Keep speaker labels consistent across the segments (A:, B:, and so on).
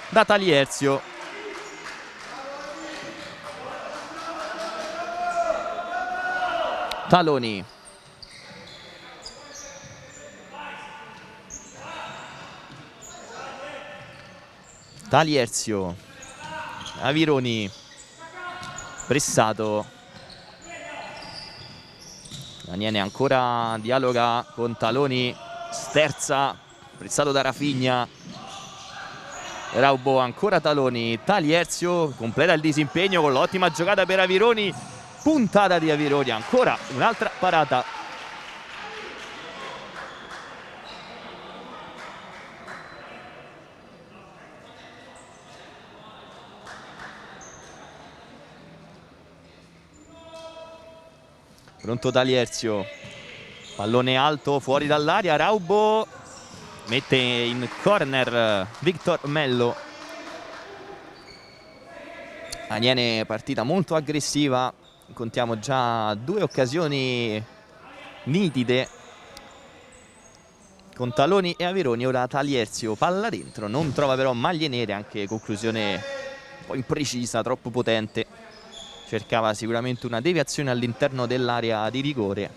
A: da Talierzio. Taloni. Talierzio. Avironi. Pressato. Aniene ancora dialoga con Taloni. Sterza. Pressato da Rafinha. Raubo ancora Taloni. Talierzio completa il disimpegno con l'ottima giocata per Avironi. Puntata di Avironi. Ancora un'altra parata. Pronto Talierzio, pallone alto fuori dall'aria, Raubo mette in corner Victor Mello. Aniene partita molto aggressiva, contiamo già 2 occasioni nitide con Taloni e Avironi. Ora Talierzio, palla dentro, non trova però maglie nere, anche conclusione un po' imprecisa, troppo potente. Cercava sicuramente una deviazione all'interno dell'area di rigore.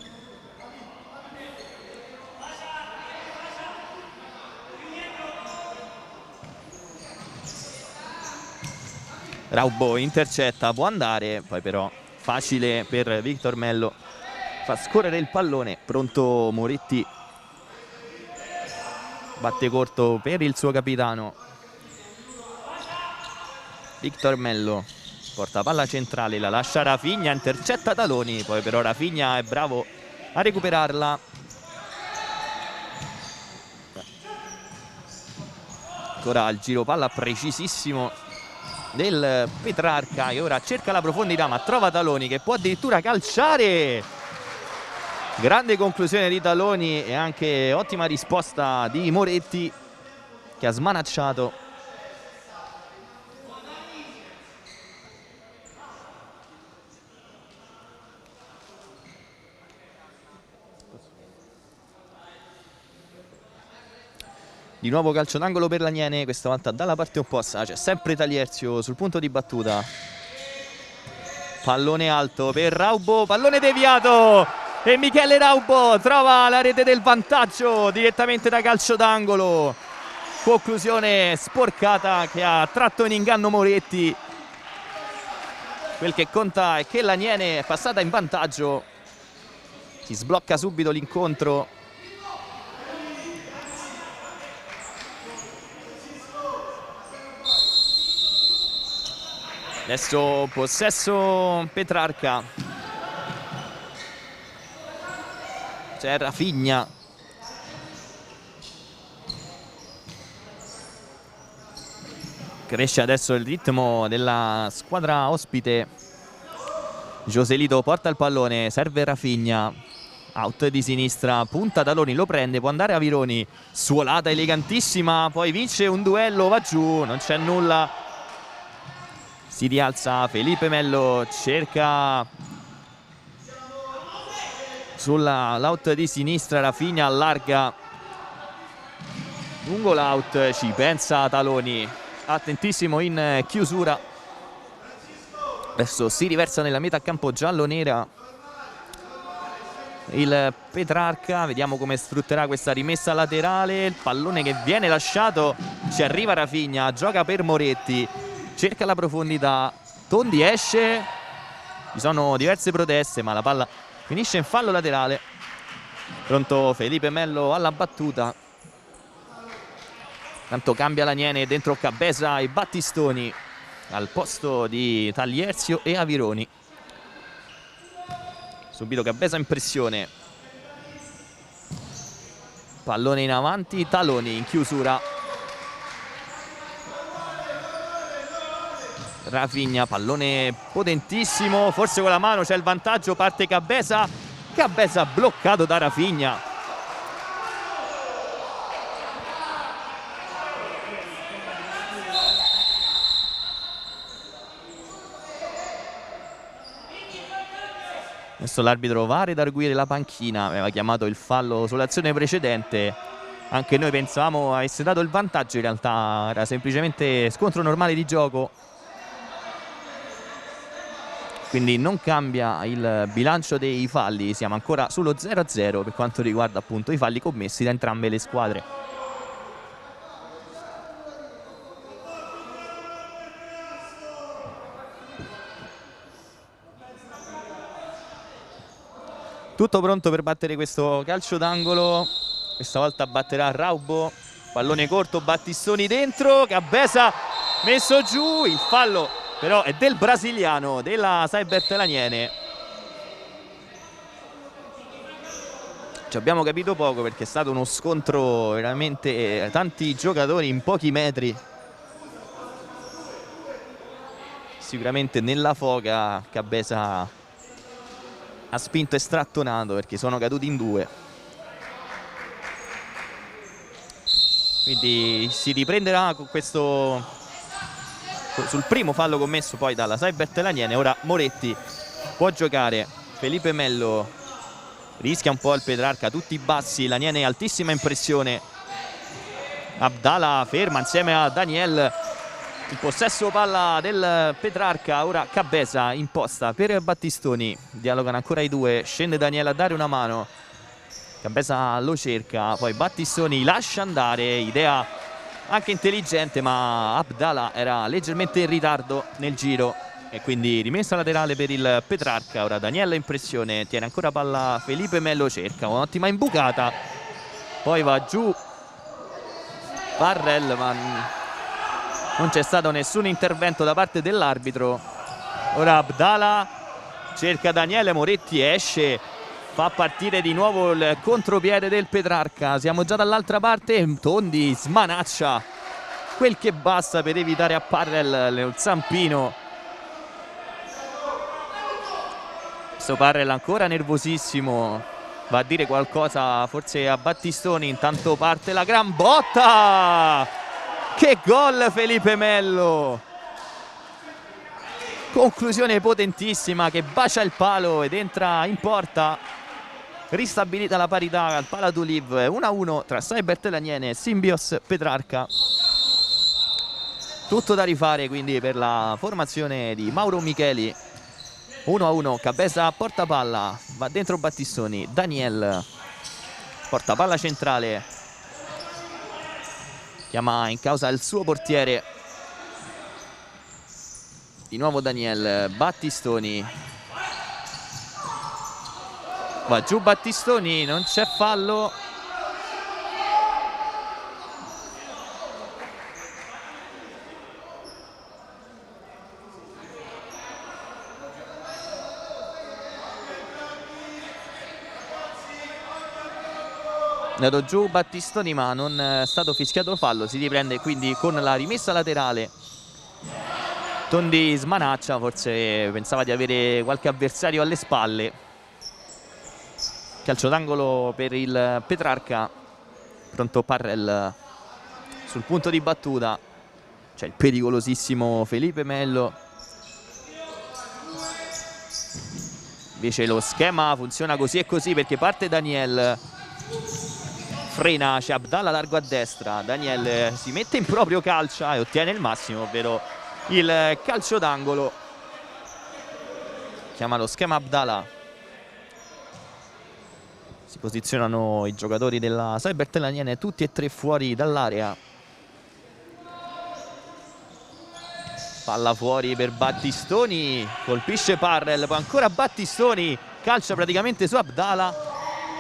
A: Raubo intercetta, può andare, poi però facile per Victor Mello. Fa scorrere il pallone, pronto Moretti. Batte corto per il suo capitano. Victor Mello. Porta palla centrale, la lascia Rafinha, intercetta Taloni, poi però Rafinha è bravo a recuperarla. Ancora il giro palla precisissimo del Petrarca, e ora cerca la profondità ma trova Taloni che può addirittura calciare. Grande conclusione di Taloni e anche ottima risposta di Moretti, che ha smanacciato. Di nuovo calcio d'angolo per l'Aniene, questa volta dalla parte opposta. C'è sempre Talierzio sul punto di battuta. Pallone alto per Raubo, pallone deviato e Michele Raubo trova la rete del vantaggio direttamente da calcio d'angolo. Conclusione sporcata che ha tratto in inganno Moretti. Quel che conta è che l'Aniene è passata in vantaggio. Si sblocca subito l'incontro. Adesso possesso Petrarca. C'è Rafinha. Cresce adesso il ritmo della squadra ospite. Joselito porta il pallone, serve Rafinha. Out di sinistra, punta Taloni, lo prende, può andare Avironi. Suolata elegantissima, poi vince un duello, va giù, non c'è nulla. Si rialza Felipe Mello, cerca sull'out di sinistra, Rafinha allarga. Lungo l'out, ci pensa Taloni, attentissimo in chiusura. Adesso si riversa nella metà campo giallo-nera il Petrarca, vediamo come sfrutterà questa rimessa laterale. Il pallone che viene lasciato, ci arriva Rafinha, gioca per Moretti. Cerca la profondità, Tondi esce, ci sono diverse proteste ma la palla finisce in fallo laterale. Pronto Felipe Mello alla battuta. Tanto cambia l'Aniene, dentro Cabeza e Battistoni al posto di Talierzio e Avironi. Subito Cabeza in pressione. Pallone in avanti, Taloni in chiusura. Rafinha, pallone potentissimo, forse con la mano c'è il vantaggio, parte Cabeza. Cabeza bloccato da Rafinha. Adesso l'arbitro va a redarguire la panchina, aveva chiamato il fallo sull'azione precedente. Anche noi pensavamo avesse dato il vantaggio, in realtà era semplicemente scontro normale di gioco. Quindi non cambia il bilancio dei falli, siamo ancora sullo 0-0 per quanto riguarda appunto i falli commessi da entrambe le squadre. Tutto pronto per battere questo calcio d'angolo. Questa volta batterà Raubo. Pallone corto, Battistoni dentro, Cabeza messo giù, il fallo però è del brasiliano, della Saibert Laniene. Ci abbiamo capito poco perché è stato uno scontro veramente tanti giocatori in pochi metri. Sicuramente nella foga Cabeza ha spinto e strattonato perché sono caduti in due. Quindi si riprenderà con questo, sul primo fallo commesso poi dalla Saibert Laniene. Ora Moretti può giocare, Felipe Mello rischia un po' il Petrarca, tutti bassi, Laniene altissima impressione. Abdala ferma insieme a Daniel, il possesso palla del Petrarca. Ora Cabeza imposta per Battistoni, dialogano ancora i due, scende Daniel a dare una mano, Cabeza lo cerca, poi Battistoni lascia andare, idea anche intelligente, ma Abdala era leggermente in ritardo nel giro e quindi rimessa laterale per il Petrarca. Ora Daniel in pressione, tiene ancora palla Felipe Mello, cerca un'ottima imbucata, poi va giù Parrell, ma non c'è stato nessun intervento da parte dell'arbitro. Ora Abdala cerca Daniele, Moretti esce, fa partire di nuovo il contropiede del Petrarca. Siamo già dall'altra parte, Tondi smanaccia quel che basta per evitare a Parrell il zampino. Questo Parrell ancora nervosissimo, va a dire qualcosa forse a Battistoni. Intanto parte la gran botta. Che gol Felipe Mello, conclusione potentissima che bacia il palo ed entra in porta. Ristabilita la parità al Palatuliv, 1-1 tra Saibert Laniene e Simbios Petrarca. Tutto da rifare quindi per la formazione di Mauro Micheli. 1-1, Cabeza porta palla, va dentro Battistoni, Daniel porta palla centrale, chiama in causa il suo portiere, di nuovo Daniel, Battistoni, va giù Battistoni, non c'è fallo. È andato giù Battistoni ma non è stato fischiato fallo, si riprende quindi con la rimessa laterale. Tondi smanaccia, forse pensava di avere qualche avversario alle spalle. Calcio d'angolo per il Petrarca, pronto Parrell sul punto di battuta, c'è il pericolosissimo Felipe Mello. Invece lo schema funziona così e così perché parte Daniel, frena, c'è Abdala largo a destra, Daniel si mette in proprio calcia e ottiene il massimo, ovvero il calcio d'angolo. Chiama lo schema Abdala, si posizionano i giocatori della Saibert Laniene tutti e tre fuori dall'area. Palla fuori per Battistoni, colpisce Parrell, poi ancora Battistoni, calcia praticamente su Abdala,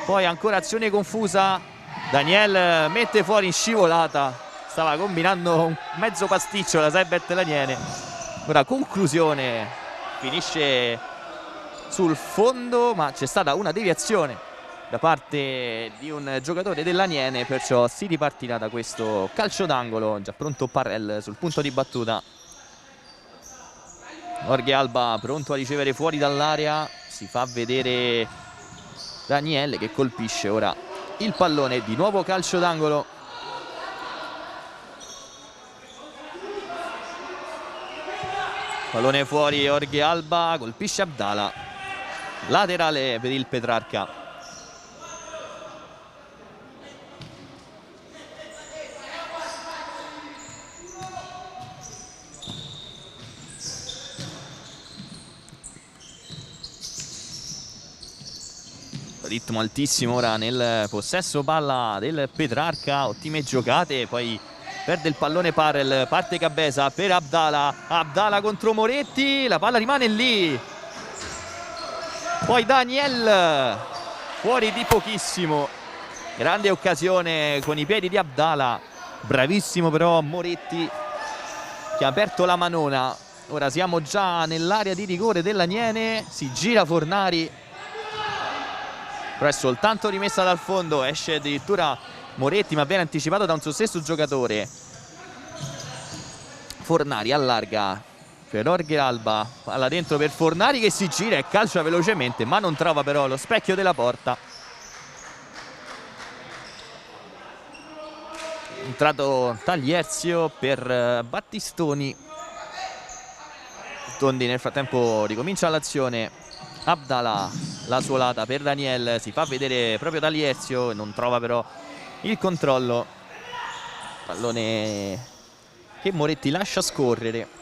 A: poi ancora azione confusa, Daniel mette fuori in scivolata, stava combinando un mezzo pasticcio la Saibert Laniene. Ora conclusione, finisce sul fondo ma c'è stata una deviazione da parte di un giocatore dell'Aniene, perciò si ripartirà da questo calcio d'angolo. Già pronto Parrell sul punto di battuta, Jorge Alba pronto a ricevere fuori dall'area, si fa vedere Daniele che colpisce ora il pallone, di nuovo calcio d'angolo. Pallone fuori, Jorge Alba colpisce Abdala, laterale per il Petrarca. ritmo altissimo ora nel possesso palla del Petrarca, ottime giocate, poi perde il pallone Parel, parte Gabesa per Abdala contro Moretti, la palla rimane lì, poi Daniel fuori di pochissimo, grande occasione con i piedi di Abdala, bravissimo però Moretti che ha aperto la manona. Ora siamo già nell'area di rigore dell'Aniene, si gira Fornari, però è soltanto rimessa dal fondo, esce addirittura Moretti ma viene anticipato da un suo stesso giocatore. Fornari allarga per Jorge Alba, palla dentro per Fornari che si gira e calcia velocemente ma non trova però lo specchio della porta. Entrato Taglierzio per Battistoni. Tondi nel frattempo ricomincia l'azione. Abdala, la suolata per Daniel, si fa vedere proprio Taglierzio, non trova però il controllo. Pallone che Moretti lascia scorrere.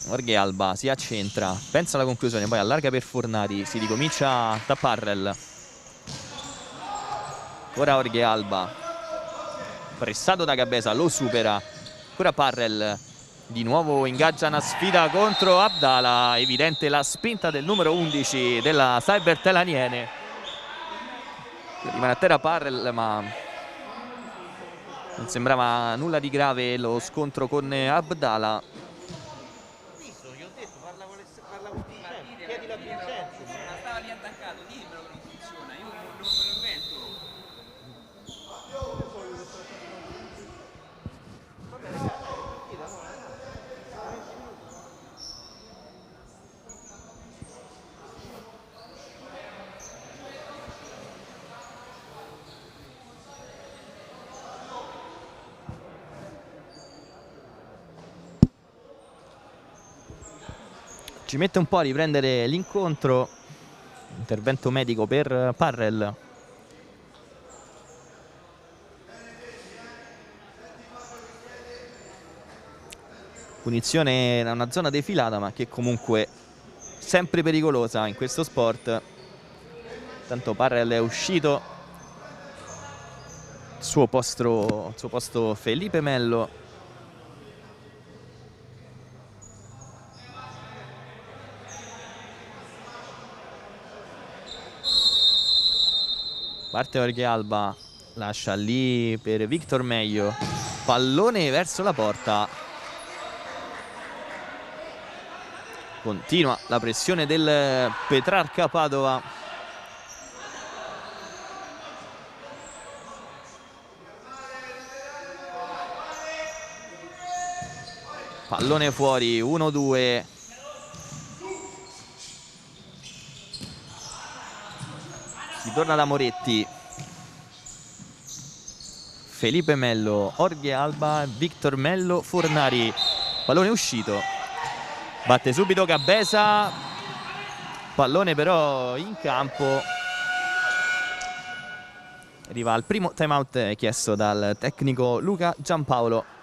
A: Jorge Alba si accentra, pensa alla conclusione, poi allarga per Fornari, si ricomincia da Parrel. Ora Jorge Alba, pressato da Gabesa, lo supera. Ora Parrel, di nuovo ingaggia una sfida contro Abdala, evidente la spinta del numero 11 della Cybertel Aniene. Rimane a terra Parrel, ma non sembrava nulla di grave lo scontro con Abdala. Ci mette un po' a riprendere l'incontro. Intervento medico per Parrel. Punizione da una zona defilata, ma che comunque sempre pericolosa in questo sport. Tanto Parrel è uscito. Al suo posto Felipe Mello. Parte Jorge Alba, lascia lì per Victor Meglio, pallone verso la porta. Continua la pressione del Petrarca Padova. Pallone fuori, 1-2. Si torna da Moretti. Felipe Mello, Jorge Alba, Victor Mello, Fornari. Pallone uscito. Batte subito Gabesa. Pallone però in campo. Arriva al primo timeout chiesto dal tecnico Luca Giampaolo.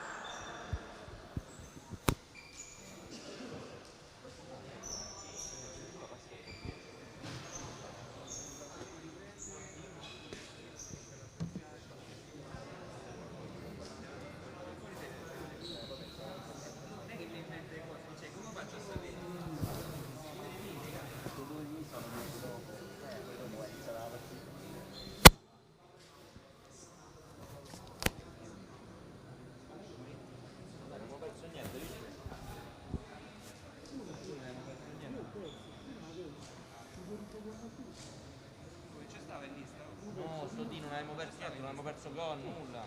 A: Non abbiamo perso gol, nulla.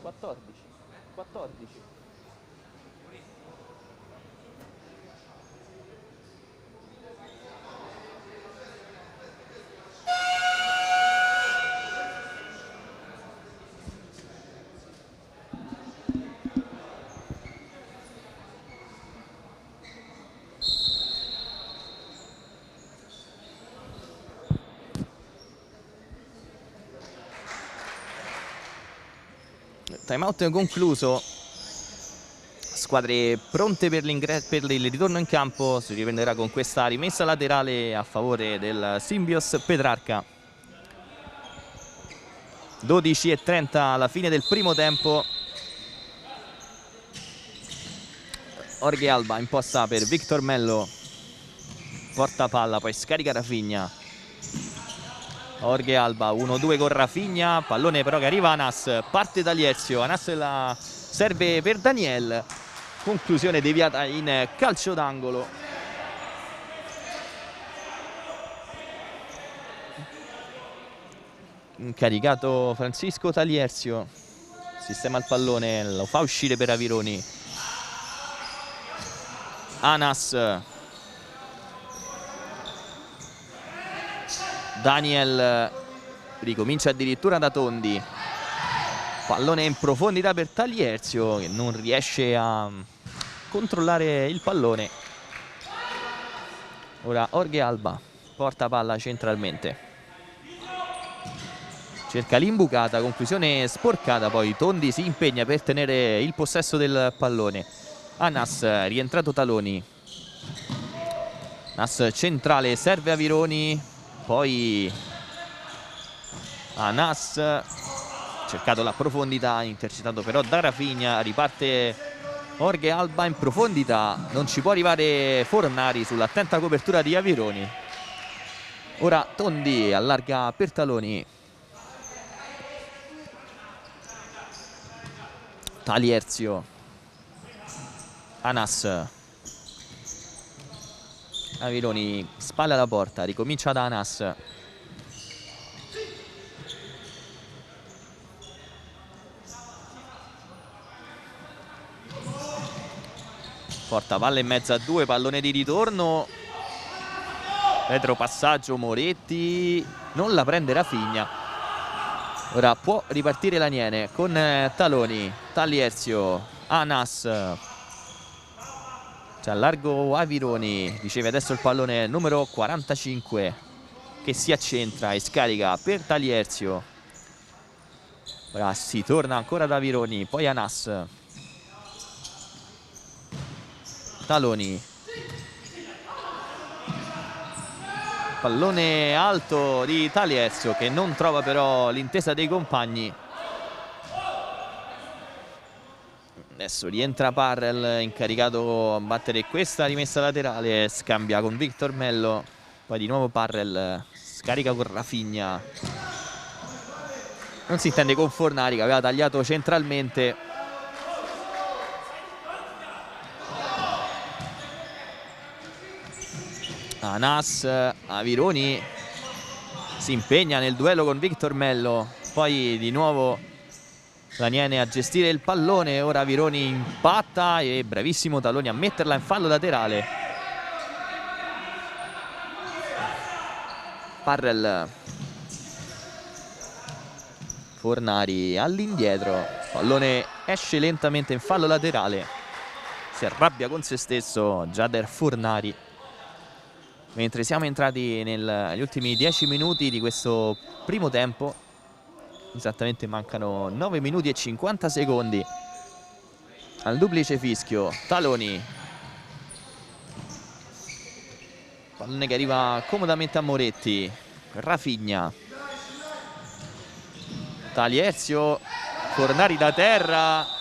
A: 14. Time out concluso. Squadre pronte per il ritorno in campo. Si riprenderà con questa rimessa laterale a favore del Symbioz Petrarca. 12:30 alla fine del primo tempo. Jorge Alba imposta per Victor Mello. Porta palla, poi scarica Rafinha. Jorge Alba 1-2 con Rafinha. Pallone però che arriva a Anas. Parte Talierzio. Anas la serve per Daniel. Conclusione deviata in calcio d'angolo. Incaricato Francisco Talierzio. Sistema il pallone, lo fa uscire per Avironi. Anas. Daniel ricomincia addirittura da Tondi. Pallone in profondità per Talierzio che non riesce a controllare il pallone. Ora Jorge Alba porta palla centralmente. Cerca l'imbucata, conclusione sporcata, poi Tondi si impegna per tenere il possesso del pallone. Anas, rientrato Taloni. Anas centrale, serve Avironi, poi Anas, cercato la profondità, intercettato però da Rafinha, riparte Jorge Alba in profondità, non ci può arrivare Fornari sull'attenta copertura di Avironi. Ora Tondi allarga per Taloni. Talierzio. Anas. Avironi spalla alla porta, ricomincia da Anas. Porta palla in mezzo a due, pallone di ritorno. Retropassaggio Moretti, non la prende Rafinha. Ora può ripartire l'Aniene con Taloni, Talierzio, Anas. C'è a largo Avironi, riceve adesso il pallone numero 45 che si accentra e scarica per Talierzio. Ora si torna ancora da Avironi, poi Anas. Taloni. Pallone alto di Talierzio che non trova però l'intesa dei compagni. Adesso rientra Parrel, incaricato a battere questa rimessa laterale, scambia con Victor Mello, poi di nuovo Parrel, scarica con Rafinha. Non si intende con Fornari che aveva tagliato centralmente. Anas, Avironi si impegna nel duello con Victor Mello, poi di nuovo l'Aniene a gestire il pallone. Ora Avironi impatta e bravissimo Taloni a metterla in fallo laterale. Parrel. Fornari all'indietro, pallone esce lentamente in fallo laterale. Si arrabbia con se stesso Jader Fornari. Mentre siamo entrati negli ultimi 10 minuti di questo primo tempo, esattamente mancano 9 minuti e 50 secondi al duplice fischio. Taloni, pallone che arriva comodamente a Moretti. Rafinha, Talierzio, Fornari da terra.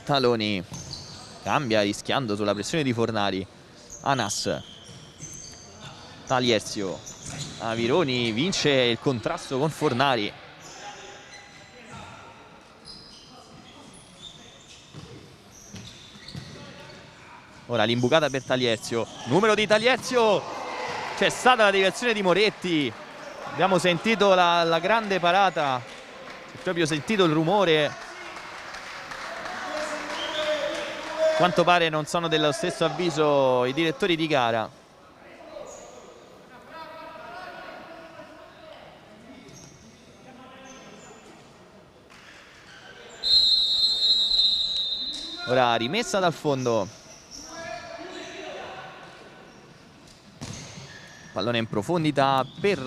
A: Taloni cambia rischiando sulla pressione di Fornari. Anas. Talierzio. Avironi vince il contrasto con Fornari. Ora l'imbucata per Talierzio. Numero di Talierzio. C'è stata la deviazione di Moretti. Abbiamo sentito la grande parata. Si è proprio sentito il rumore. Quanto pare non sono dello stesso avviso i direttori di gara. Ora rimessa dal fondo. Pallone in profondità per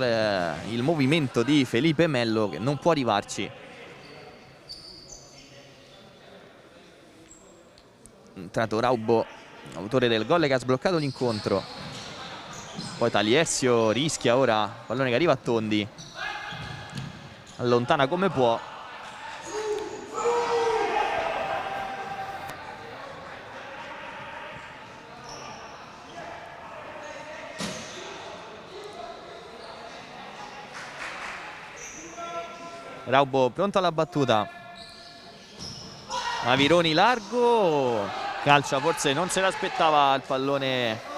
A: il movimento di Felipe Melo, che non può arrivarci. Entrato Raubo, autore del gol che ha sbloccato l'incontro. Poi Talierzio rischia ora, pallone che arriva a Tondi, allontana come può. Raubo pronto alla battuta. Avironi largo, calcia, forse non se l'aspettava il pallone.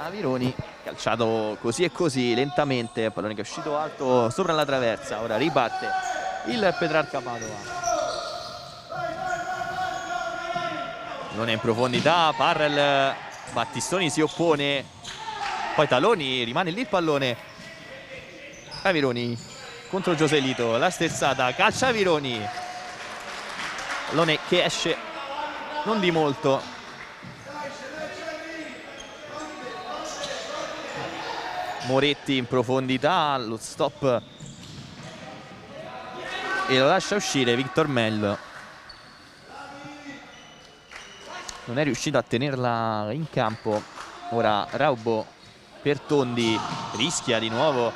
A: Avironi calciato così e così, lentamente, pallone che è uscito alto sopra la traversa. Ora ribatte il Petrarca Padova. Non è in profondità, Parrel, Battistoni si oppone, poi Taloni, rimane lì il pallone. Avironi contro Joselito, la sterzata, calcia Avironi, pallone che esce non di molto. Moretti in profondità, lo stop e lo lascia uscire Victor Mel. Non è riuscito a tenerla in campo. Ora Raubo per Tondi, rischia di nuovo,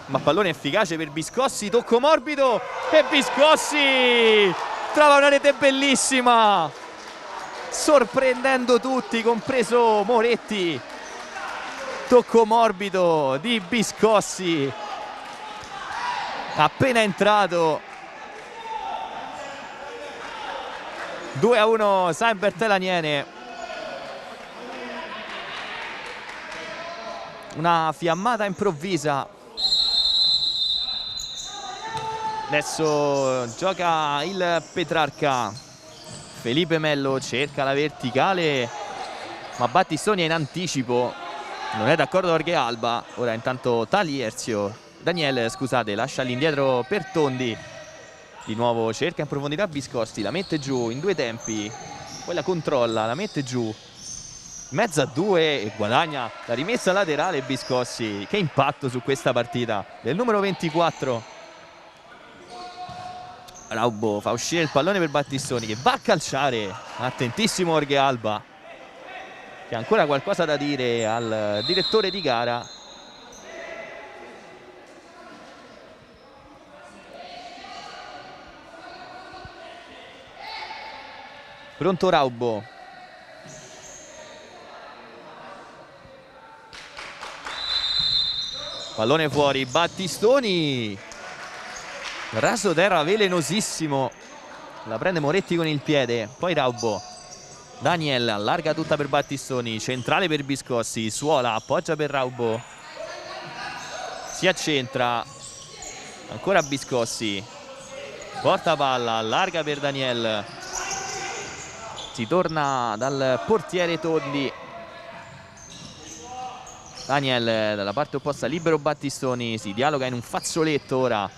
A: ma pallone efficace per Biscossi, tocco morbido e Biscossi trova una rete bellissima, sorprendendo tutti, compreso Moretti. Tocco morbido di Biscossi, appena entrato. 2-1 San Bertelaniene. Una fiammata improvvisa. Adesso gioca il Petrarca. Felipe Melo cerca la verticale, ma Battistoni è in anticipo. Non è d'accordo Jorge Alba. Ora intanto Daniele, scusate, lascia all'indietro per Tondi. Di nuovo cerca in profondità Biscossi, la mette giù in due tempi, poi la controlla, la mette giù, mezzo a due e guadagna la rimessa laterale Biscossi. Che impatto su questa partita del numero 24. Raubo fa uscire il pallone per Battistoni, che va a calciare. Attentissimo Jorge Alba, che ha ancora qualcosa da dire al direttore di gara. Pronto Raubo. Pallone fuori, Battistoni. Raso terra velenosissimo. La prende Moretti con il piede. Poi Raubo. Daniel allarga tutta per Battistoni. Centrale per Biscossi. Suola, appoggia per Raubo. Si accentra. Ancora Biscossi. Porta palla, allarga per Daniel. Si torna dal portiere Tondi. Daniel dalla parte opposta, libero Battistoni. Si dialoga in un fazzoletto ora.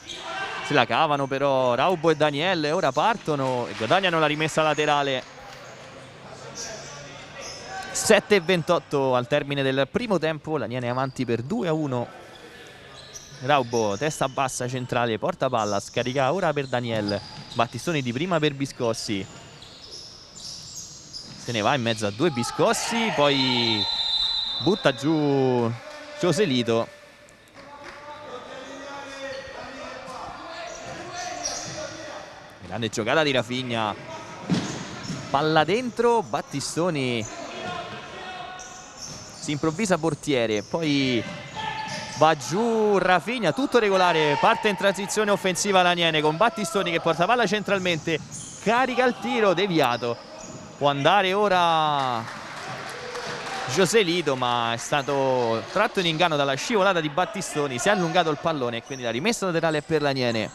A: Se la cavano però Raubo e Daniel. Ora partono e guadagnano la rimessa laterale. 7:28 al termine del primo tempo. L'Aniene è avanti per 2-1. Raubo, testa bassa centrale, porta palla, scarica ora per Daniel. Battistoni di prima per Biscossi. Se ne va in mezzo a due Biscossi, poi butta giù Joselito. Grande giocata di Rafinha. Palla dentro, Battistoni si improvvisa portiere, poi va giù Rafinha, tutto regolare, parte in transizione offensiva l'Aniene con Battistoni che porta palla centralmente, carica il tiro, deviato. Può andare ora Joselito, ma è stato tratto in inganno dalla scivolata di Battistoni. Si è allungato il pallone e quindi la rimessa laterale è per l'Aniene.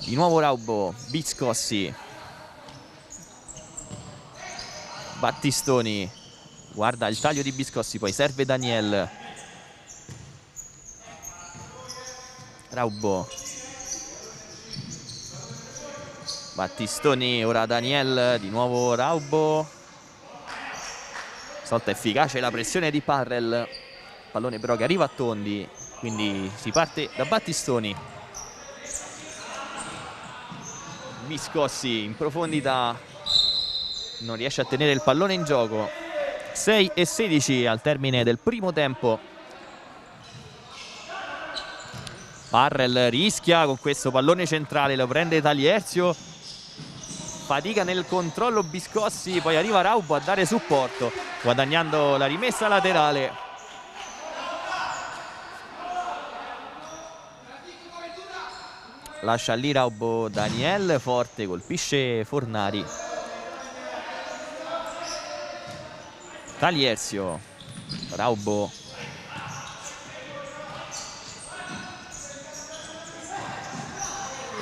A: Di nuovo Raubo, Biscossi. Battistoni guarda il taglio di Biscossi, poi serve Daniel. Raubo. Battistoni, ora Daniel, di nuovo Raubo. Stavolta efficace la pressione di Parrell. Pallone però che arriva a Tondi, quindi si parte da Battistoni. Biscossi in profondità, non riesce a tenere il pallone in gioco. 6:16 al termine del primo tempo. Parrell rischia con questo pallone centrale, lo prende Talierzio, fatica nel controllo Biscossi, poi arriva Raubo a dare supporto, guadagnando la rimessa laterale. Lascia lì Raubo, Daniel forte, colpisce Fornari. Talierzio, Raubo.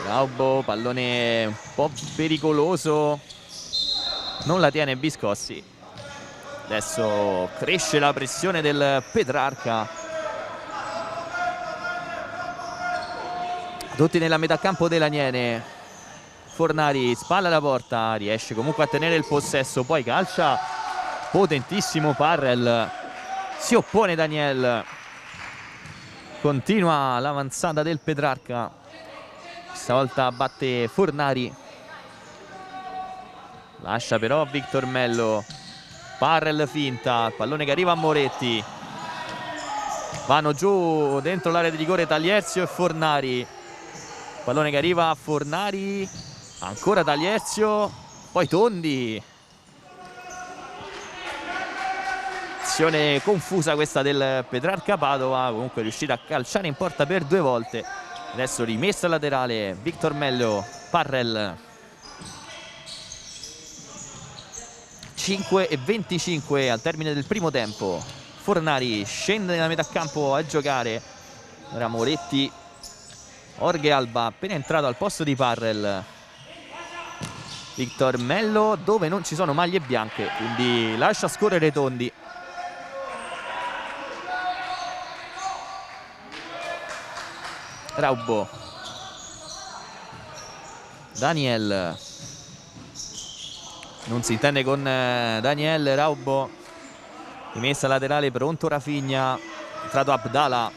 A: Raubo, pallone un po' pericoloso, non la tiene Biscossi. Adesso cresce la pressione del Petrarca. Tutti nella metà campo dell'Aniene. Fornari spalla alla porta, riesce comunque a tenere il possesso, poi calcia potentissimo Parrell, si oppone Daniel, continua l'avanzata del Petrarca, stavolta batte Fornari, lascia però Victor Mello. Parrell finta, pallone che arriva a Moretti, vanno giù dentro l'area di rigore Talierzio e Fornari, pallone che arriva a Fornari, ancora Talierzio, poi Tondi. Azione confusa questa del Petrarca Padova, comunque è riuscita a calciare in porta per 2 volte. Adesso rimessa laterale, Victor Mello, Parrell. 5:25 al termine del primo tempo. Fornari scende nella metà campo a giocare. Ora Moretti, Jorge Alba appena entrato al posto di Parrell. Victor Mello dove non ci sono maglie bianche, quindi lascia scorrere Tondi. Raubo, Daniel, non si intende con Daniel. Raubo, rimessa laterale, pronto Rafinha, entrato Abdala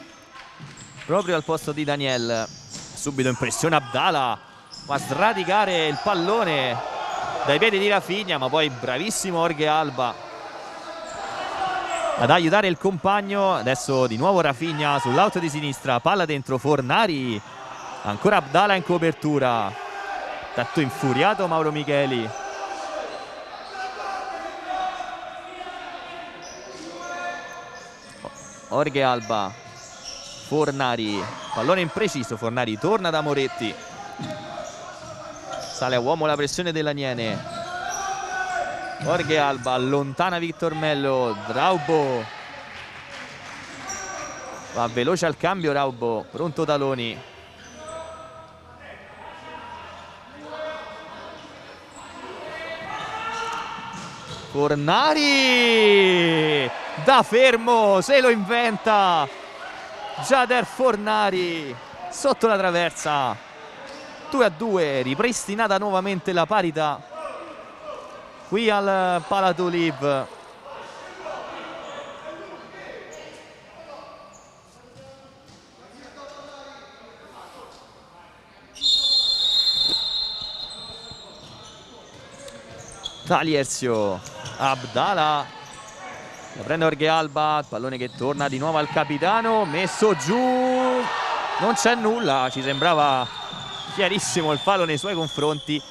A: proprio al posto di Daniel, subito in pressione Abdala, va a sradicare il pallone dai piedi di Rafinha, ma poi bravissimo Jorge Alba ad aiutare il compagno. Adesso di nuovo Rafinha sull'auto di sinistra, palla dentro Fornari, ancora Abdala in copertura, tanto infuriato Mauro Micheli. Jorge Alba, Fornari, pallone impreciso, Fornari torna da Moretti, sale a uomo la pressione dell'Aniene. Jorge Alba allontana Victor Mello, Raubo va veloce al cambio, Raubo, pronto Taloni, Fornari da fermo, se lo inventa Jader Fornari sotto la traversa. 2-2, ripristinata nuovamente la parità qui al Palatoliv. Talierzio, Abdala, la prende Jorge Alba, pallone che torna di nuovo al capitano, messo giù, non c'è nulla, ci sembrava chiarissimo il fallo nei suoi confronti.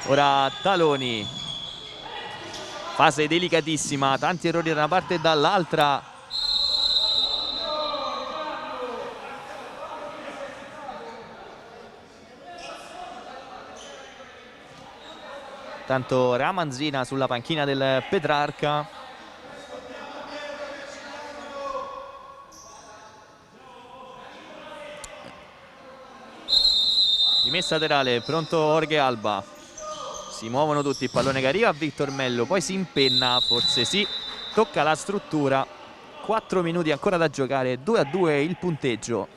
A: Ora Taloni, fase delicatissima, tanti errori da una parte e dall'altra. Tanto Ramanzina sulla panchina del Petrarca. Rimessa laterale, pronto Jorge Alba. Si muovono tutti, il pallone che arriva a Victor Mello, poi si impenna, forse sì, tocca la struttura. 4 minuti ancora da giocare, 2-2 il punteggio.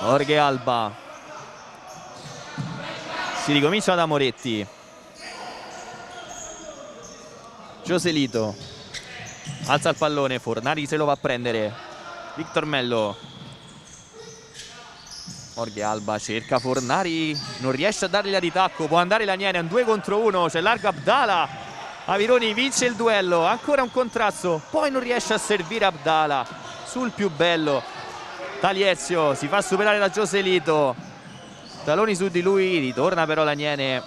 A: Jorge Alba. Si ricomincia da Moretti. Joselito alza il pallone, Fornari se lo va a prendere. Victor Mello. Jorge Alba cerca Fornari, non riesce a dargli la ritacco, può andare l'Aniene, un 2 contro 1, c'è largo Abdala. Avironi vince il duello, ancora un contrasto, poi non riesce a servire Abdala sul più bello. Taliezio si fa superare da Joselito, taloni su di lui, ritorna però l'Aniene.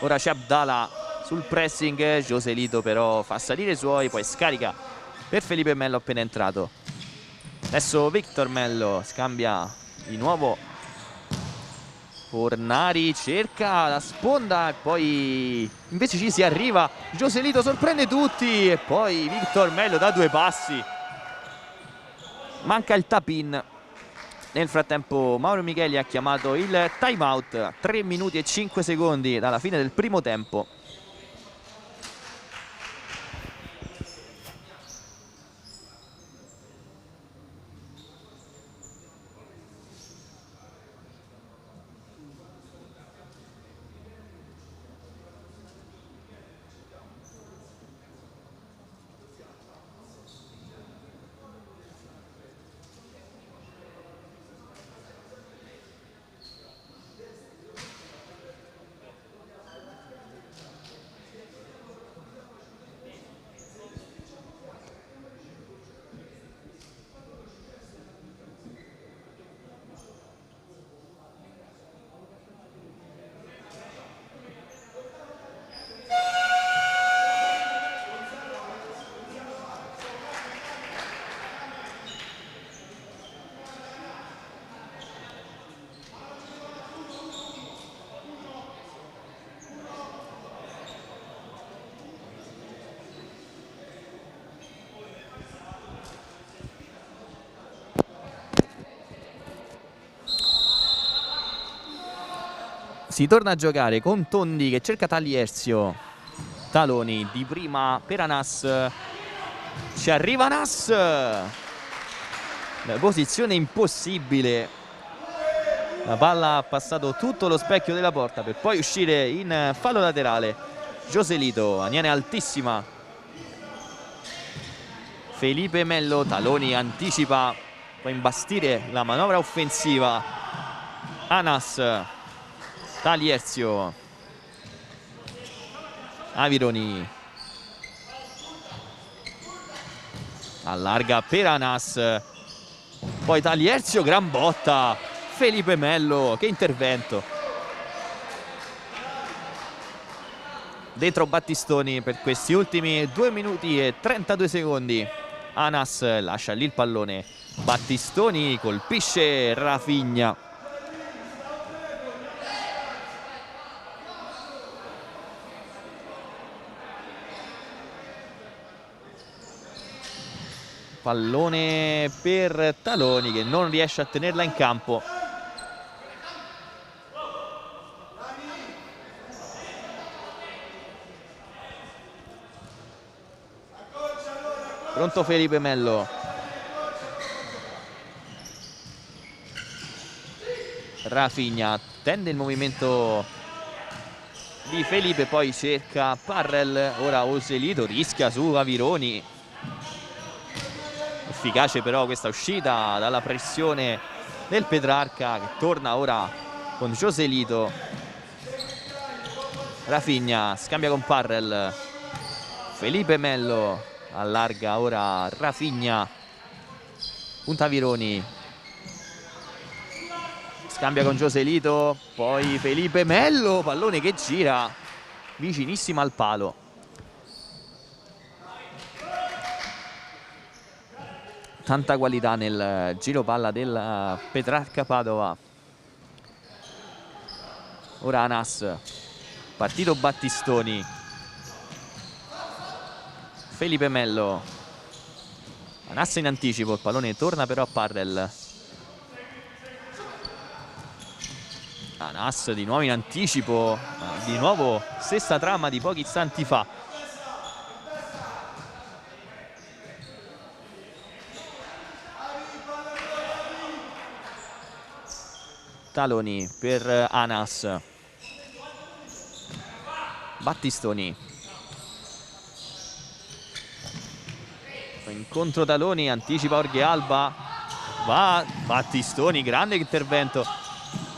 A: Ora c'è Abdala sul pressing, Joselito però fa salire i suoi, poi scarica per Felipe Mello appena entrato. Adesso Victor Mello scambia di nuovo. Fornari cerca la sponda e poi invece ci si arriva. Joselito sorprende tutti e poi Victor Mello da 2 passi. Manca il tap-in. Nel frattempo Mauro Micheli ha chiamato il time out. 3 minuti e 5 secondi dalla fine del primo tempo. Si torna a giocare con Tondi che cerca Taliezio. Taloni di prima per Anas. Ci arriva Anas. La posizione impossibile. La palla ha passato tutto lo specchio della porta per poi uscire in fallo laterale. Joselito, Aniene altissima. Felipe Mello, Taloni anticipa, può imbastire la manovra offensiva. Anas. Taliezio. Avironi. Allarga per Anas. Poi Taliezio, gran botta. Felipe Mello, che intervento. Dentro Battistoni per questi ultimi 2 minuti e 32 secondi. Anas lascia lì il pallone. Battistoni colpisce Rafinha. Pallone per Taloni che non riesce a tenerla in campo. Pronto Felipe Mello. Rafinha tende il movimento di Felipe, poi cerca Parrel. Ora Joselito rischia su Avironi. Efficace però questa uscita dalla pressione del Petrarca che torna ora con Joselito. Rafinha scambia con Parrel. Felipe Mello allarga ora Rafinha. Punta Avironi. Scambia con Joselito. Poi Felipe Mello. Pallone che gira vicinissimo al palo. Tanta qualità nel giro palla del Petrarca Padova. Ora Anas. Partito Battistoni. Felipe Mello. Anas in anticipo. Il pallone torna però a Parrel. Anas di nuovo in anticipo. Di nuovo stessa trama di pochi istanti fa. Taloni per Anas. Battistoni. Incontro Taloni, anticipa Jorge Alba. Va Battistoni, grande intervento.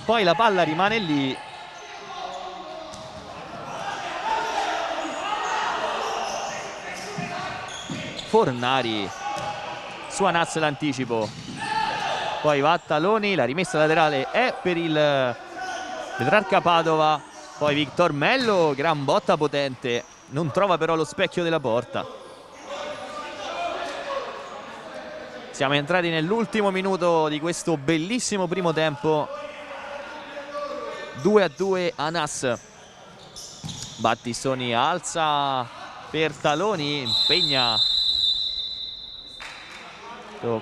A: Poi la palla rimane lì. Fornari su Anas l'anticipo. Poi va a Taloni, la rimessa laterale è per il Petrarca Padova. Poi Victor Mello, gran botta potente, non trova però lo specchio della porta. Siamo entrati nell'ultimo minuto di questo bellissimo primo tempo. 2-2 Anas. Battistoni alza per Taloni, impegna.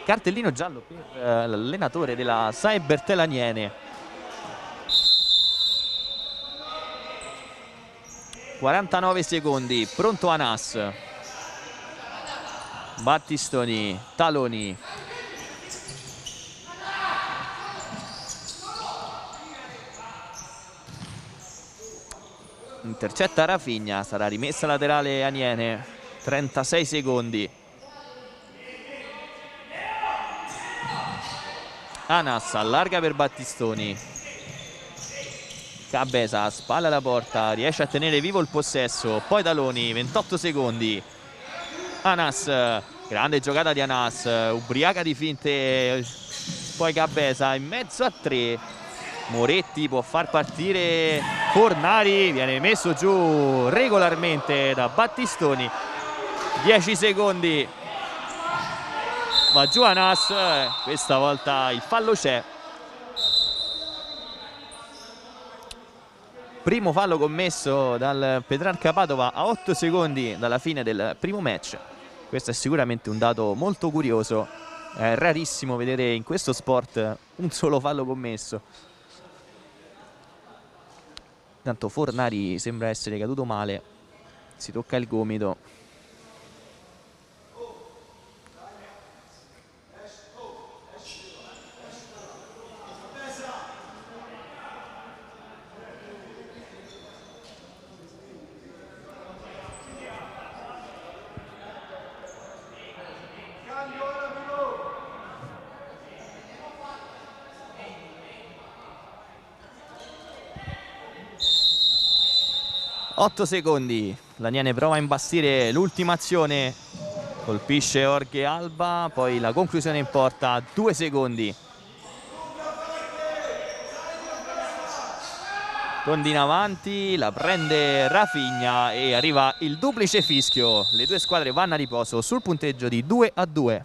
A: Cartellino giallo per l'allenatore della SAE Bertellaniene. 49 secondi, pronto Anas. Battistoni, Taloni. Intercetta Rafinha, sarà rimessa laterale Aniene. 36 secondi. Anas allarga per Battistoni. Cabeza spalla alla porta, riesce a tenere vivo il possesso. Poi Taloni, 28 secondi. Anas, grande giocata di Anas, ubriaca di finte. Poi Cabeza in mezzo a tre. Moretti può far partire Fornari, viene messo giù regolarmente da Battistoni. 10 secondi. Va giù Anas, questa volta il fallo c'è. Primo fallo commesso dal Petrarca Padova a 8 secondi dalla fine del primo match. Questo è sicuramente un dato molto curioso. È rarissimo vedere in questo sport un solo fallo commesso. Intanto Fornari sembra essere caduto male. Si tocca il gomito. Otto secondi, l'Aniene prova a imbastire l'ultima azione, colpisce Jorge Alba, poi la conclusione in porta, 2 secondi. Tondina avanti, la prende Rafinha e arriva il duplice fischio. Le due squadre vanno a riposo sul punteggio di 2-2.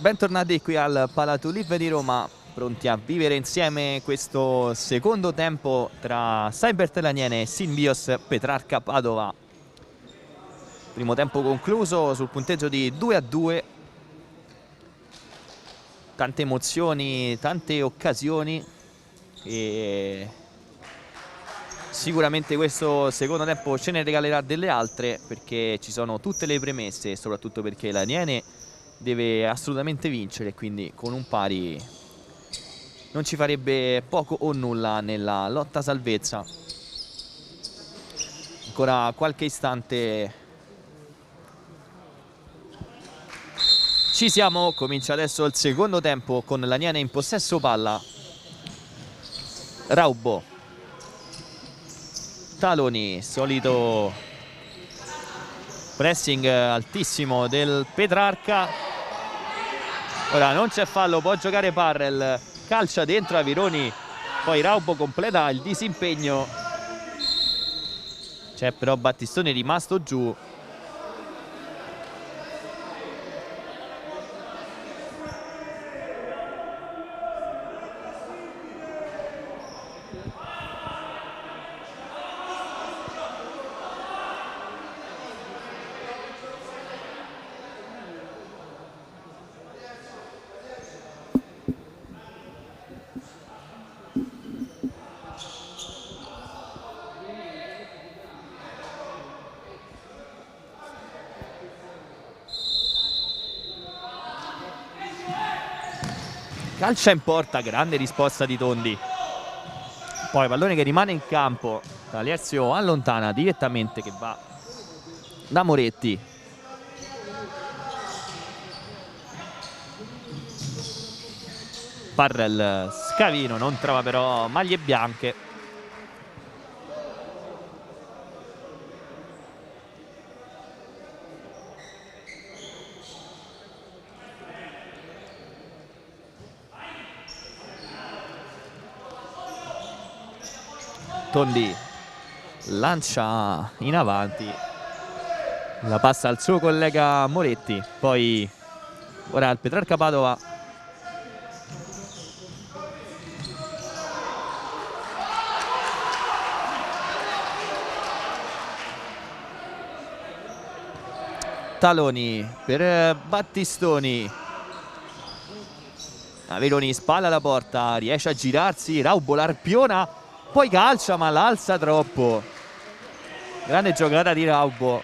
A: Bentornati qui al Palatulip di Roma, pronti a vivere insieme questo secondo tempo tra Cybertelaniene e Synbios Petrarca Padova. Primo tempo concluso sul punteggio di 2-2. Tante emozioni, tante occasioni e sicuramente questo secondo tempo ce ne regalerà delle altre, perché ci sono tutte le premesse e soprattutto perché l'Aniene deve assolutamente vincere, quindi con un pari non ci farebbe poco o nulla nella lotta salvezza. Ancora qualche istante, ci siamo, comincia adesso il secondo tempo con l'Aniene in possesso palla. Raubo, Taloni, solito pressing altissimo del Petrarca. Ora non c'è fallo, può giocare Parrell, calcia dentro Avironi, poi Raubo completa il disimpegno. C'è però Battistoni rimasto giù. Calcia in porta, grande risposta di Tondi. Poi pallone che rimane in campo, Talierzio allontana direttamente, che va da Moretti. Parrell, scavino, non trova però maglie bianche. Tondi lancia in avanti, la passa al suo collega Moretti, poi ora al Petrarca Padova. Taloni per Battistoni, Averoni spalla alla porta, riesce a girarsi, Raubo l'arpiona, poi calcia ma l'alza troppo. Grande giocata di Raubo.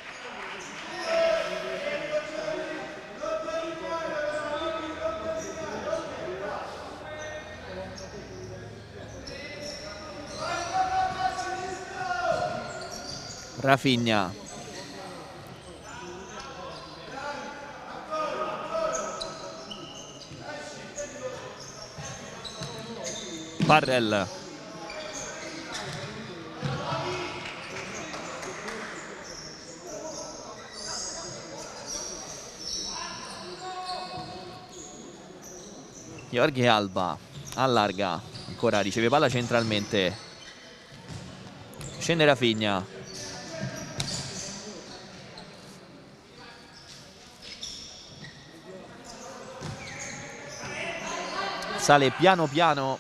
A: Rafinha, Parrell, Jorge Alba allarga, ancora riceve palla centralmente, scende Rafinha, sale piano piano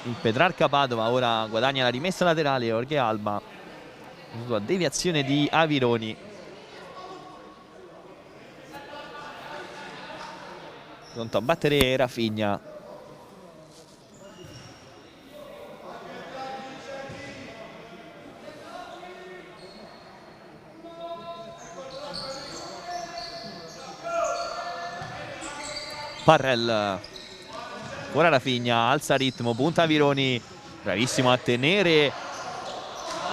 A: il Petrarca Padova, ora guadagna la rimessa laterale Jorge Alba, sua deviazione di Avironi. Pronto a battere Rafinha. Parrell, ora Rafinha, alza ritmo, punta Avironi, bravissimo a tenere,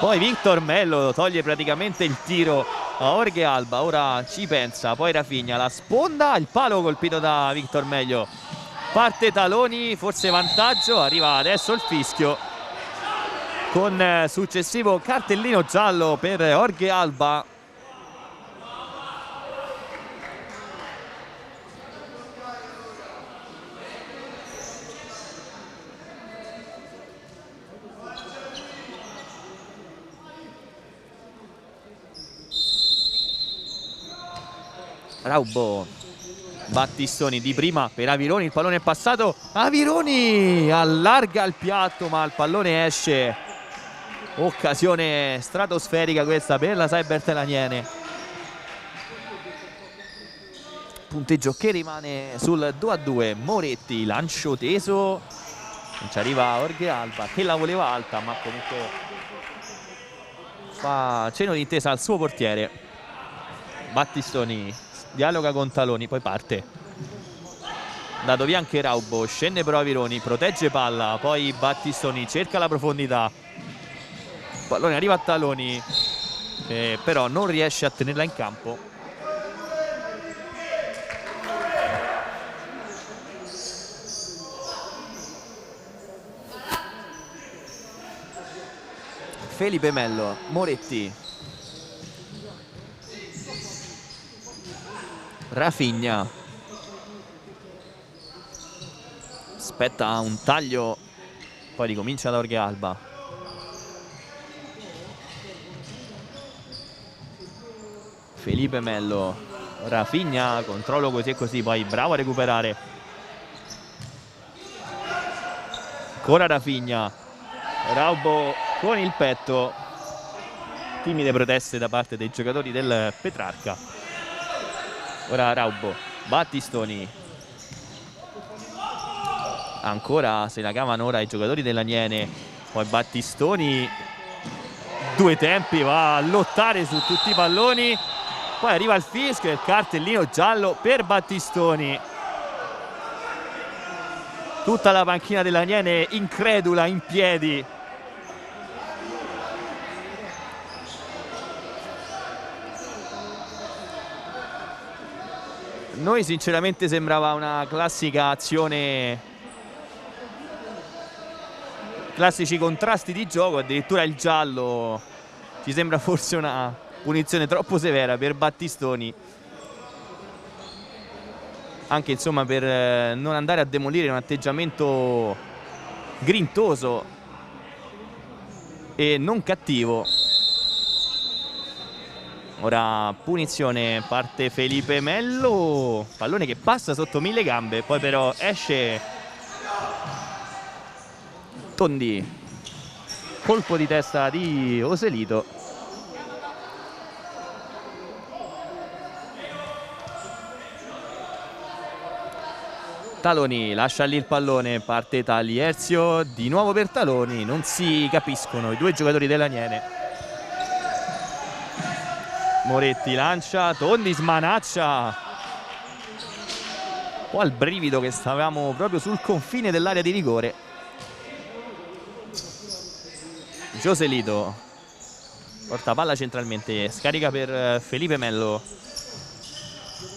A: poi Victor Mello toglie praticamente il tiro a Jorge Alba, ora ci pensa, poi Rafinha, la sponda, il palo colpito da Victor Mello, parte Taloni, forse vantaggio, arriva adesso il fischio con successivo cartellino giallo per Jorge Alba. Raubo Battistoni di prima per Avironi, il pallone è passato, Avironi allarga il piatto ma il pallone esce. Occasione stratosferica questa per la Cyber Telaniene. Punteggio che rimane sul 2-2. Moretti, lancio teso, non ci arriva Jorge Alba che la voleva alta ma comunque fa cenno di intesa al suo portiere. Battistoni dialoga con Taloni, poi parte, dato via anche Raubo, scende però Avironi, protegge palla, poi Battistoni cerca la profondità, pallone arriva a Taloni, però non riesce a tenerla in campo. Felipe Mello, Moretti, Rafinha, aspetta un taglio, poi ricomincia da Jorge Alba. Felipe Mello, Rafinha, controllo così e così, poi bravo a recuperare. Ancora Rafinha, Raubo con il petto, timide proteste da parte dei giocatori del Petrarca. Ora Raubo, Battistoni, ancora se la cavano ora i giocatori dell'Aniene, poi Battistoni, due tempi, va a lottare su tutti i palloni, poi arriva il fischio e il cartellino giallo per Battistoni. Tutta la panchina dell'Aniene incredula, in piedi. Noi sinceramente sembrava una classica azione, classici contrasti di gioco, addirittura il giallo ci sembra forse una punizione troppo severa per Battistoni, anche insomma per non andare a demolire un atteggiamento grintoso e non cattivo. Ora punizione, parte Felipe Mello, pallone che passa sotto 1000 gambe, poi però esce Tondi, colpo di testa di Joselito. Taloni lascia lì il pallone, parte Talierzio, di nuovo per Taloni, non si capiscono i due giocatori dell'Aniene. Moretti lancia, Tondi smanaccia, un po' al brivido che stavamo proprio sul confine dell'area di rigore. Joselito porta palla centralmente, scarica per Felipe Mello,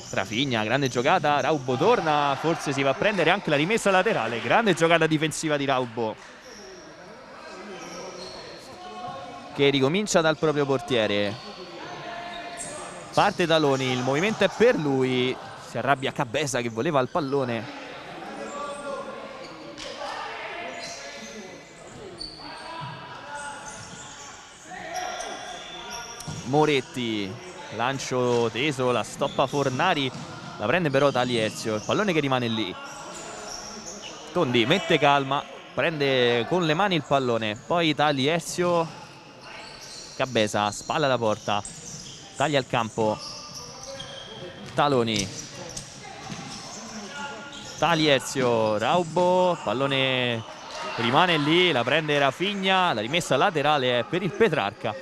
A: Rafinha, grande giocata, Raubo torna, forse si va a prendere anche la rimessa laterale, grande giocata difensiva di Raubo che ricomincia dal proprio portiere. Parte Taloni, il movimento è per lui, si arrabbia Cabeza che voleva il pallone. Moretti, lancio teso, la stoppa Fornari, la prende però Talierzio, il pallone che rimane lì. Tondi mette calma, prende con le mani il pallone, poi Talierzio, Cabeza, spalla alla porta, taglia il campo, Taloni, Talierzio, Raubo, pallone rimane lì, la prende Rafinha, la rimessa laterale è per il Petrarca,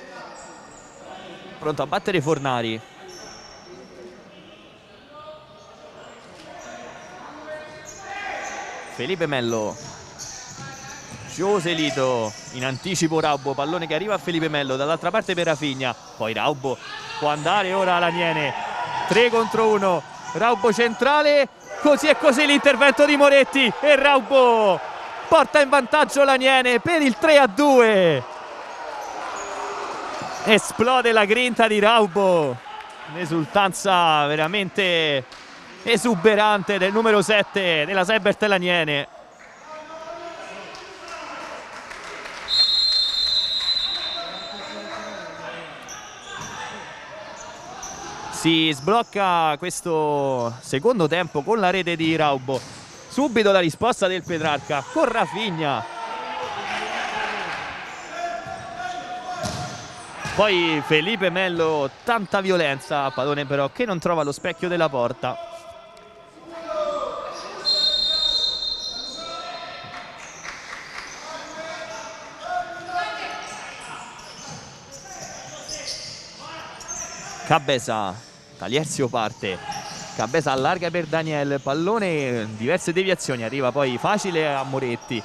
A: pronto a battere Fornari. Felipe Mello, Joselito, in anticipo Raubo, pallone che arriva a Felipe Mello, dall'altra parte per Rafinha, poi Raubo può andare ora l'Aniene, 3 contro 1, Raubo centrale, così e così l'intervento di Moretti e Raubo porta in vantaggio l'Aniene per il 3-2. Esplode la grinta di Raubo, un'esultanza veramente esuberante del numero 7 della Cyber Telaniene. Si sblocca questo secondo tempo con la rete di Raubo. Subito la risposta del Petrarca con Rafinha. Poi Felipe Melo, tanta violenza, pallone però che non trova lo specchio della porta. Cabeza, Talierzio parte, Cabeza allarga per Daniel, pallone, diverse deviazioni, arriva poi facile a Moretti.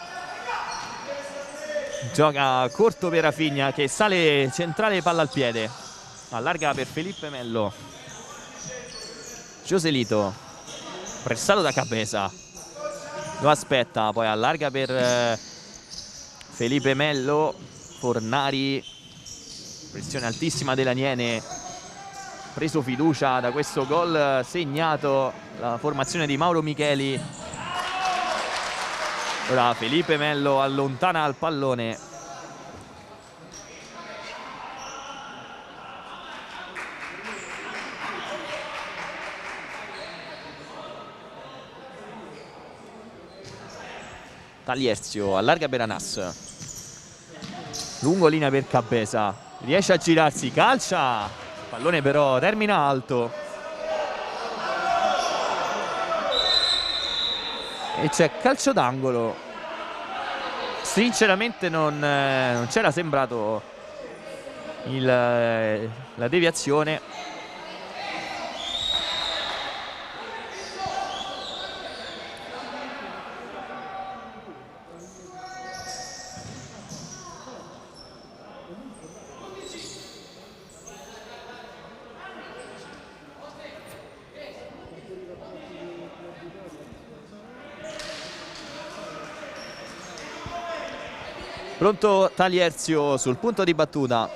A: Gioca corto per Rafinha che sale centrale, palla al piede, allarga per Felipe Melo. Joselito, pressato da Cabeza, lo aspetta, poi allarga per Felipe Melo. Fornari, pressione altissima dell'Aniene, preso fiducia da questo gol segnato, la formazione di Mauro Micheli. Ora Felipe Melo allontana il pallone. Talierzio allarga per Anas, lungo linea per Cabeza, riesce a girarsi, calcia. Pallone però termina alto e c'è calcio d'angolo. Sinceramente non c'era sembrato la deviazione. Pronto Talierzio sul punto di battuta.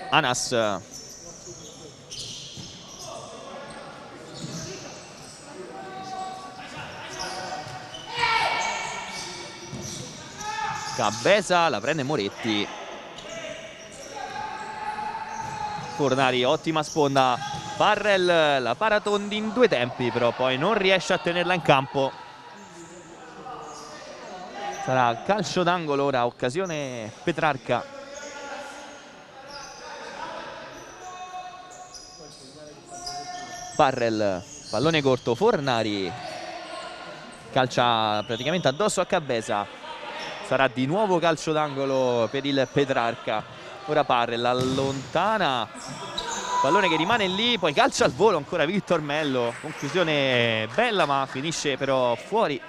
A: Anas. Cabeza, la prende Moretti. Fornari, ottima sponda. Parrel la para Tondi in due tempi, però poi non riesce a tenerla in campo. Sarà calcio d'angolo ora, occasione Petrarca. Parrel, pallone corto, Fornari calcia praticamente addosso a Cabeza. Sarà di nuovo calcio d'angolo per il Petrarca. Ora Parrel allontana, pallone che rimane lì, poi calcia al volo ancora Victor Melo. Conclusione bella ma finisce però fuori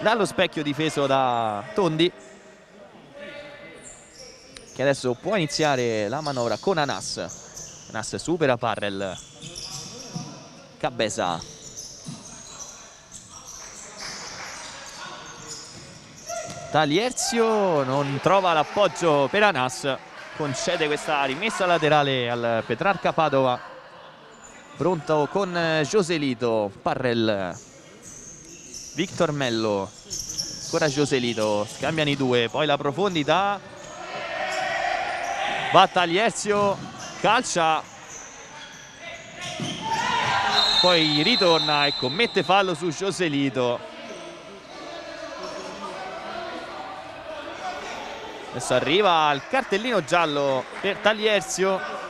A: dallo specchio difeso da Tondi, che adesso può iniziare la manovra con Anas. Anas supera Parrel. Cabeza, Talierzio non trova l'appoggio per Anas, concede questa rimessa laterale al Petrarca Padova. Pronto con Joselito, Parrel, Victor Melo, ancora Joselito, scambiano i due, poi la profondità, va Talierzio, calcia, poi ritorna e commette fallo su Joselito. Adesso arriva il cartellino giallo per Talierzio.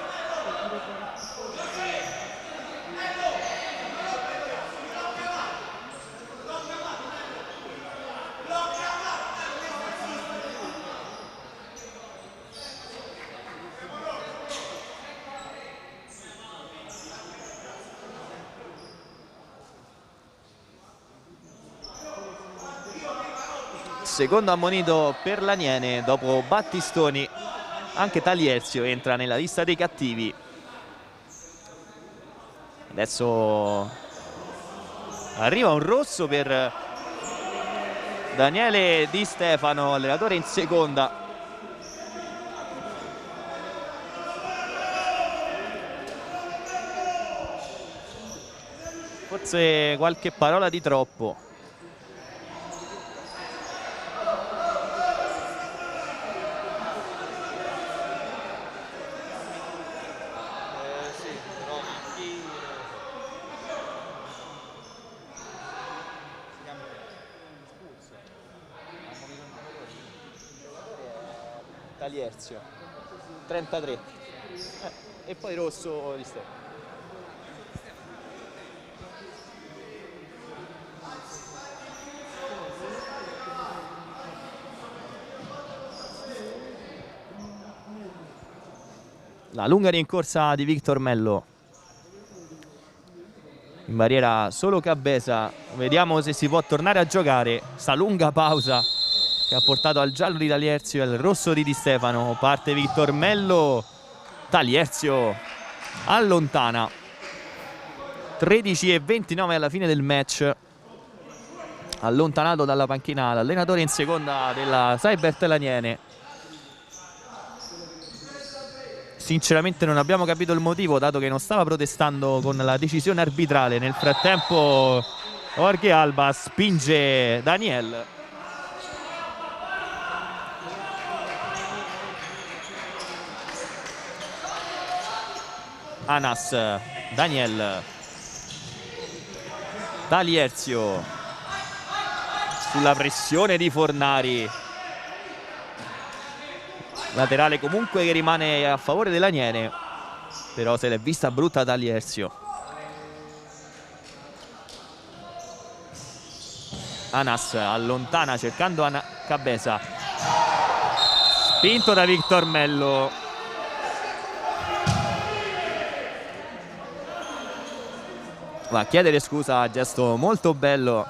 A: Secondo ammonito per l'Aniene dopo Battistoni. Anche Talierzio entra nella lista dei cattivi. Adesso arriva un rosso per Daniele Di Stefano, allenatore in seconda. Forse qualche parola di troppo. Talierzio 33 e poi rosso di Stefano. La lunga rincorsa di Victor Mello, in barriera solo Cabeza, vediamo se si può tornare a giocare. Sta lunga pausa che ha portato al giallo di Talierzio e al rosso di Di Stefano. Parte Victor Mello, Talierzio allontana. 13:29 alla fine del match, allontanato dalla panchina l'allenatore in seconda della Saibert Laniene. Sinceramente non abbiamo capito il motivo, dato che non stava protestando con la decisione arbitrale. Nel frattempo Jorge Alba spinge Daniel. Anas, Daniel, Talierzio sulla pressione di Fornari. Laterale comunque che rimane a favore dell'Aniene, però se l'è vista brutta Talierzio. Anas allontana cercando Cabeza, spinto da Victor Mello. Va a chiedere scusa, gesto molto bello.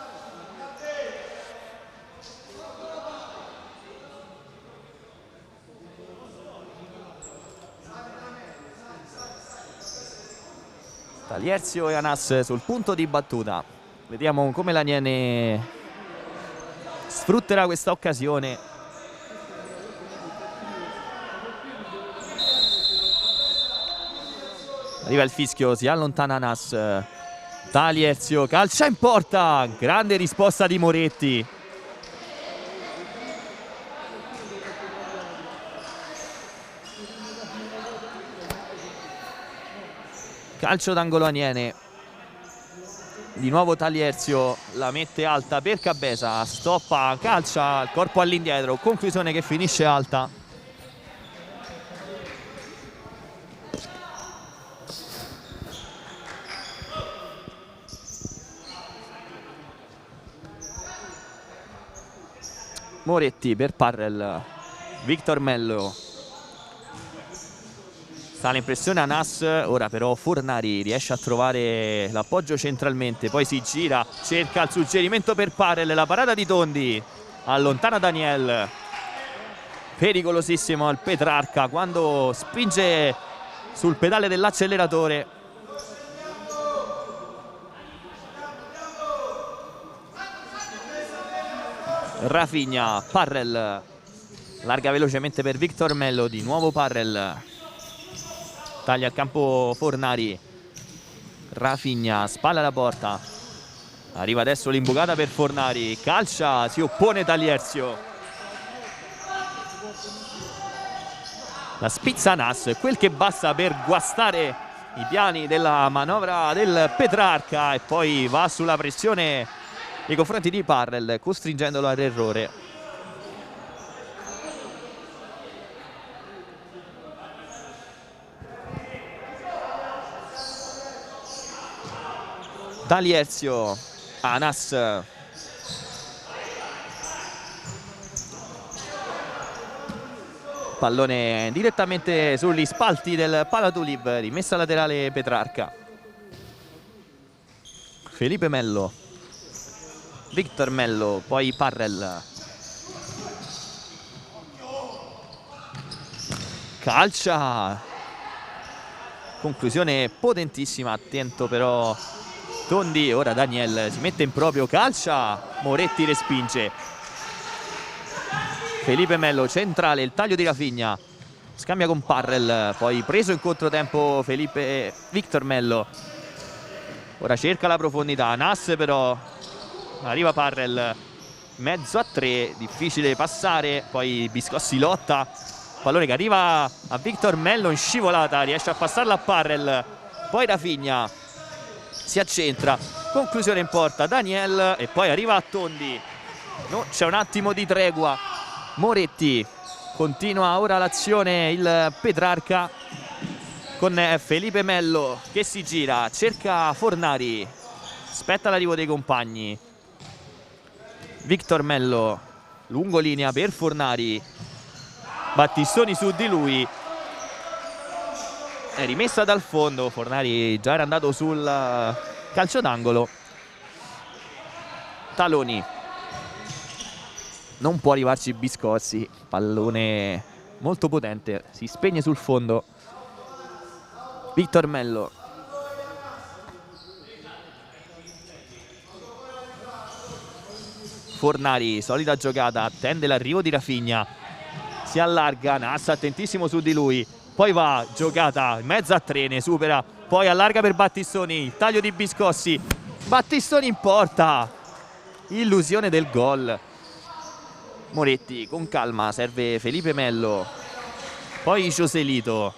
A: Talierzio e Anas sul punto di battuta. Vediamo come l'Aniene sfrutterà questa occasione. Arriva il fischio, si allontana Anas. Talierzio calcia in porta, grande risposta di Moretti. Calcio d'angolo Aniene. Di nuovo Talierzio la mette alta per Cabeza, stoppa, calcia il corpo all'indietro, conclusione che finisce alta. Moretti per Parrel, Victor Mello. Sta l'impressione Anas, ora però Fornari riesce a trovare l'appoggio centralmente, poi si gira, cerca il suggerimento per Parrel, la parata di Tondi, allontana Daniel. Pericolosissimo il Petrarca quando spinge sul pedale dell'acceleratore. Rafinha, Parrel, larga velocemente per Victor Mello, di nuovo Parrel. Taglia al campo Fornari. Rafinha, spalla alla porta. Arriva adesso l'imbucata per Fornari. Calcia, si oppone Talierzio. La spizza Anas, quel che basta per guastare i piani della manovra del Petrarca. E poi va sulla pressione nei confronti di Parrel, costringendolo all'errore. Talierzio, Anas, pallone direttamente sugli spalti del Palatulib, rimessa laterale Petrarca. Felipe Mello, Victor Mello, poi Parrel. Calcia, conclusione potentissima, attento però Tondi. Ora Daniel si mette in proprio, calcia, Moretti respinge. Felipe Mello centrale, il taglio di Rafinha, scambia con Parrel, poi preso in controtempo Victor Mello. Ora cerca la profondità, Anas però, arriva Parrel, mezzo a tre, difficile passare, poi Biscossi lotta, pallone che arriva a Victor Mello in scivolata, riesce a passarla a Parrel, poi Rafinha si accentra, conclusione in porta Daniel e poi arriva a Tondi. No, c'è un attimo di tregua. Moretti, Continua ora l'azione il Petrarca con Felipe Mello che si gira, cerca Fornari, aspetta l'arrivo dei compagni. Victor Mello, lungolinea per Fornari, Battistoni su di lui, è rimessa dal fondo, Fornari già era andato sul calcio d'angolo. Taloni, non può arrivarci Biscossi, pallone molto potente, si spegne sul fondo. Victor Mello, Fornari, solita giocata, attende l'arrivo di Rafinha, si allarga, Nassa attentissimo su di lui, poi va, giocata in mezzo a tre, ne supera, poi allarga per Battistoni, il taglio di Biscossi, Battistoni in porta, illusione del gol. Moretti con calma, serve Felipe Mello, poi Joselito,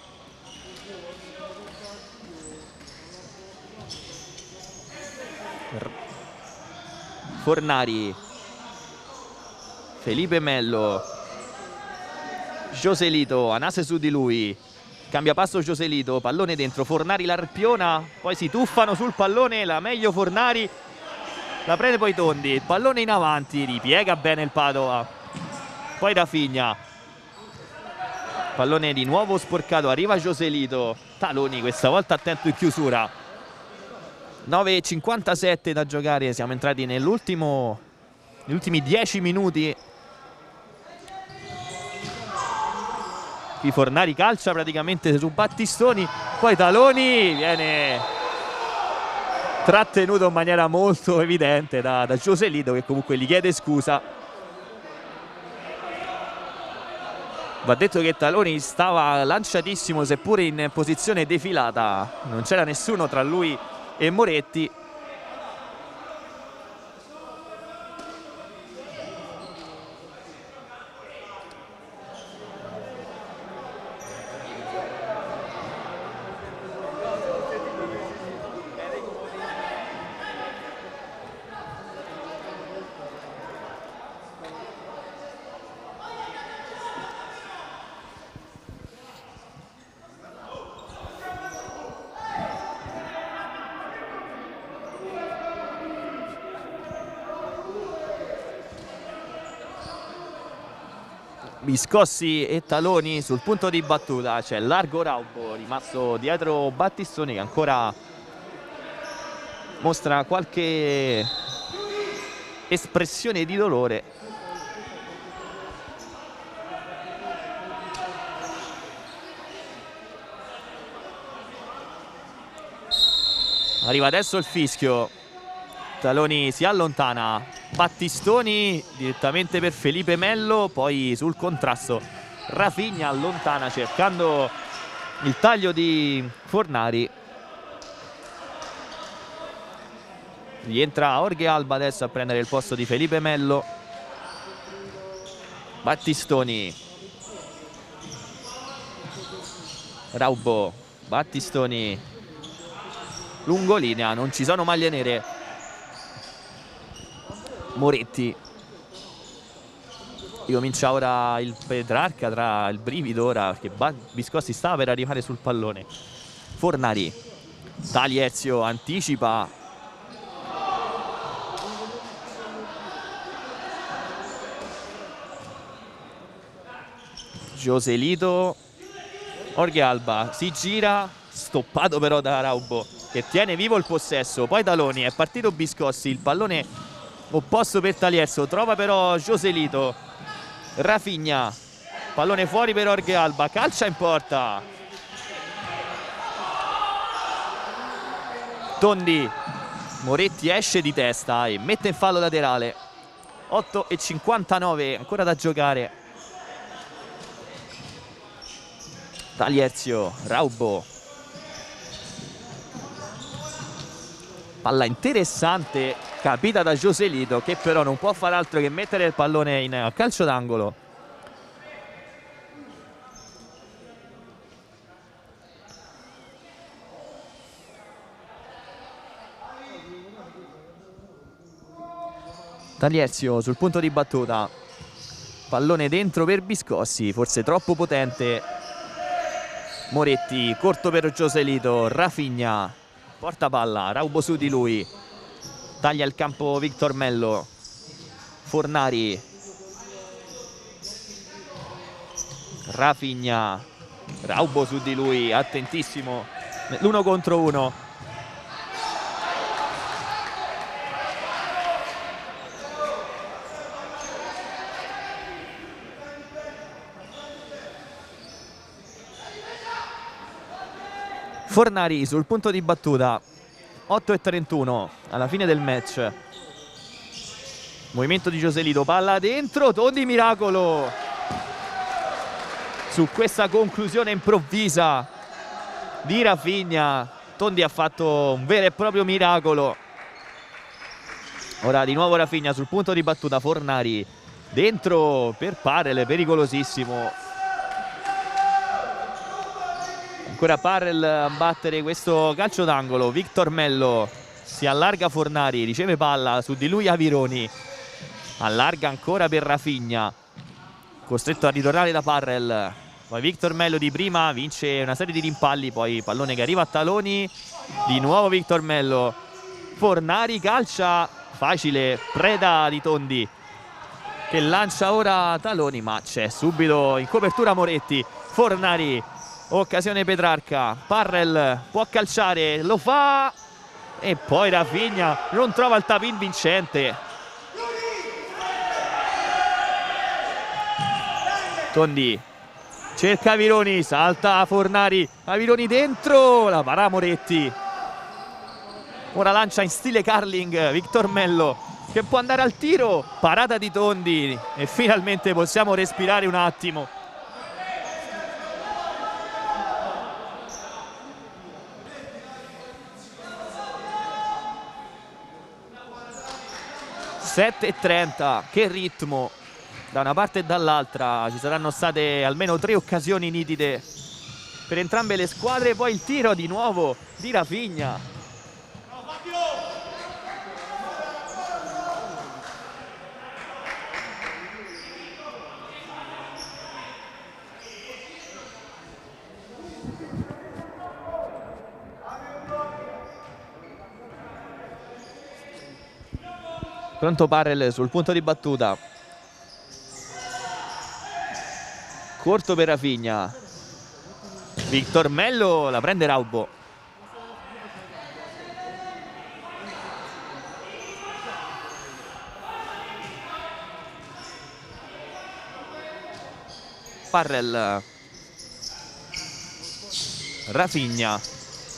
A: Fornari, Felipe Mello, Joselito, Anase su di lui, cambia passo Joselito, pallone dentro, Fornari l'arpiona, poi si tuffano sul pallone, la meglio Fornari, la prende poi Tondi, il pallone in avanti, ripiega bene il Padova, poi Rafinha, pallone di nuovo sporcato, arriva Joselito, Taloni questa volta attento in chiusura. 9:57 da giocare, siamo entrati negli ultimi 10 minuti. Qui Fornari calcia praticamente su Battistoni, poi Taloni viene trattenuto in maniera molto evidente da Joselito, che comunque gli chiede scusa. Va detto che Taloni stava lanciatissimo, seppure in posizione defilata, non c'era nessuno tra lui e Moretti. Biscossi e Taloni sul punto di battuta, c'è largo Raubo rimasto dietro Battistoni che ancora mostra qualche espressione di dolore. Arriva adesso il fischio, Taloni si allontana, Battistoni direttamente per Felipe Mello, poi sul contrasto Rafinha allontana cercando il taglio di Fornari. Rientra Jorge Alba adesso a prendere il posto di Felipe Mello. Battistoni, Raubo, Battistoni, lungolinea, non ci sono maglie nere. Moretti, ricomincia ora il Petrarca, tra il brivido ora perché Biscossi stava per arrivare sul pallone. Fornari, Taliezio anticipa, Joselito, Jorge Alba si gira, stoppato però da Raubo che tiene vivo il possesso, poi Taloni, è partito Biscossi, il pallone opposto per Taliezio, trova però Joselito, Rafinha, pallone fuori per Jorge Alba, calcia in porta, Tondi, Moretti esce di testa e mette in fallo laterale. 8:59 ancora da giocare. Taliezio, Raubo, palla interessante capita da Joselito che però non può fare altro che mettere il pallone in calcio d'angolo. Taliezio sul punto di battuta, Pallone dentro per Biscossi, forse troppo potente. Moretti, corto per Joselito, Rafinha, porta palla, Raubo su di lui, taglia il campo Victor Mello, Fornari, Rafinha, Raubo su di lui, attentissimo, l'1 contro 1. Fornari sul punto di battuta, 8:31 alla fine del match. Movimento di Joselito, palla dentro, Tondi, miracolo su questa conclusione improvvisa di Rafinha. Tondi ha fatto un vero e proprio miracolo. Ora di nuovo Rafinha sul punto di battuta, Fornari dentro per Parel, pericolosissimo. Ancora Parel a battere questo calcio d'angolo. Victor Mello si allarga, Fornari riceve palla, su di lui Avironi, allarga ancora per Rafinha, costretto a ritornare da Parel. Poi Victor Mello di prima vince una serie di rimpalli, poi pallone che arriva a taloni, di nuovo Victor Mello, Fornari calcia facile, preda di Tondi che lancia ora taloni, ma c'è subito in copertura Moretti. Fornari, occasione Petrarca, Parel può calciare, lo fa, e poi Rafinha non trova il tap-in vincente. Tondi cerca Avironi, salta Fornari, Avironi dentro, la para Moretti. Ora lancia in stile curling Victor Mello che può andare al tiro, parata di Tondi e finalmente possiamo respirare un attimo. (7:30), che ritmo da una parte e dall'altra. Ci saranno state almeno 3 occasioni nitide per entrambe le squadre. Poi il tiro di nuovo di Rafinha. Pronto Parel sul punto di battuta, corto per Rafinha, Victor Mello la prende Raubo. Parel, Rafinha,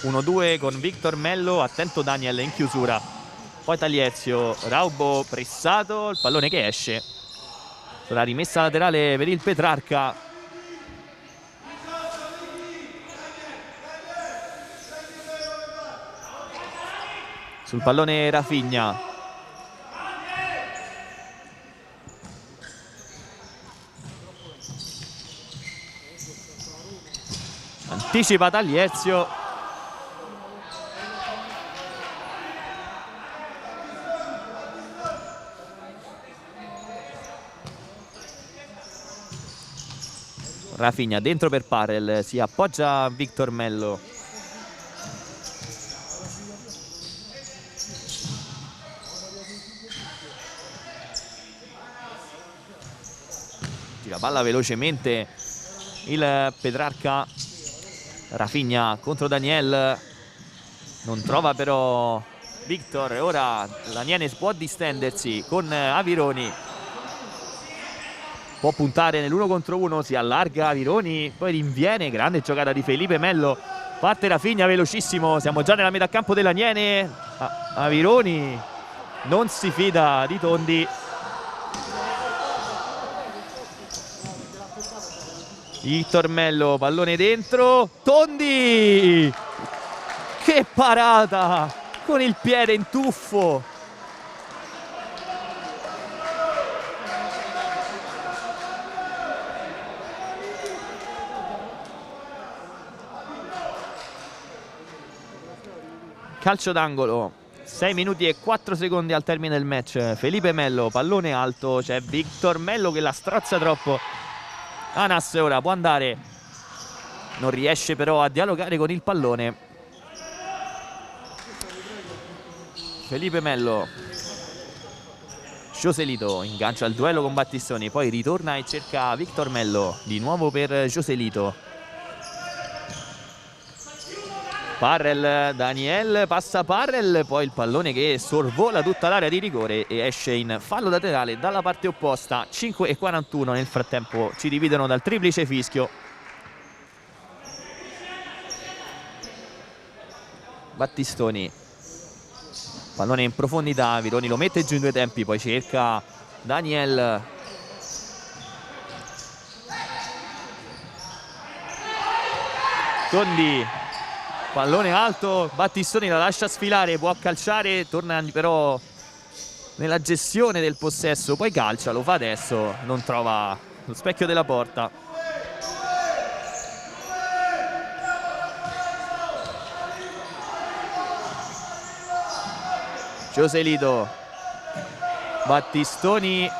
A: 1-2 con Victor Mello, attento Daniel in chiusura. Poi Tagliezio, Raubo pressato, il pallone che esce. Sarà rimessa laterale per il Petrarca. Sul pallone Rafinha. Anticipa Tagliezio. Rafinha dentro per Parel, si appoggia a Victor Mello. Tira palla velocemente il Petrarca. Rafinha contro Daniel, non trova però Victor. Ora l'Aniene può distendersi con Avironi, può puntare nell'1 contro 1, si allarga Avironi, poi rinviene, grande giocata di Felipe Mello, parte Rafinha velocissimo, siamo già nella metà campo dell'Aniene. Avironi non si fida di Tondi. Victor Mello, pallone dentro, Tondi, che parata con il piede in tuffo. Calcio d'angolo 6 minuti e 4 secondi al termine del match. Felipe Melo, pallone alto, c'è Victor Melo che la strozza troppo. Anas ora può andare, non riesce però a dialogare con il pallone. Felipe Melo, Joselito ingancia il duello con Battistoni, poi ritorna e cerca Victor Melo, di nuovo per Joselito. Parrell, Daniel, passa Parrell, poi il pallone che sorvola tutta l'area di rigore e esce in fallo laterale dalla parte opposta. 5:41, nel frattempo ci dividono dal triplice fischio. Battistoni, pallone in profondità, Vironi lo mette giù in due tempi, poi cerca Daniel. Tondi, pallone alto, Battistoni la lascia sfilare, può calciare, torna però nella gestione del possesso, poi calcia, lo fa adesso, non trova lo specchio della porta. Joselito, Battistoni,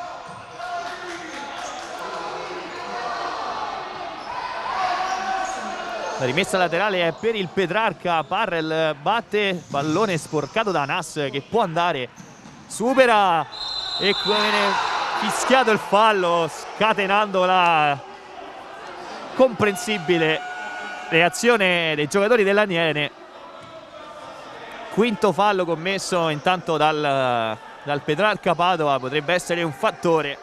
A: la rimessa laterale è per il Petrarca. Parrell batte, pallone sporcato da Anas che può andare, supera e viene fischiato il fallo, scatenando la comprensibile reazione dei giocatori dell'Aniene. Quinto fallo commesso intanto dal Petrarca Padova, potrebbe essere un fattore.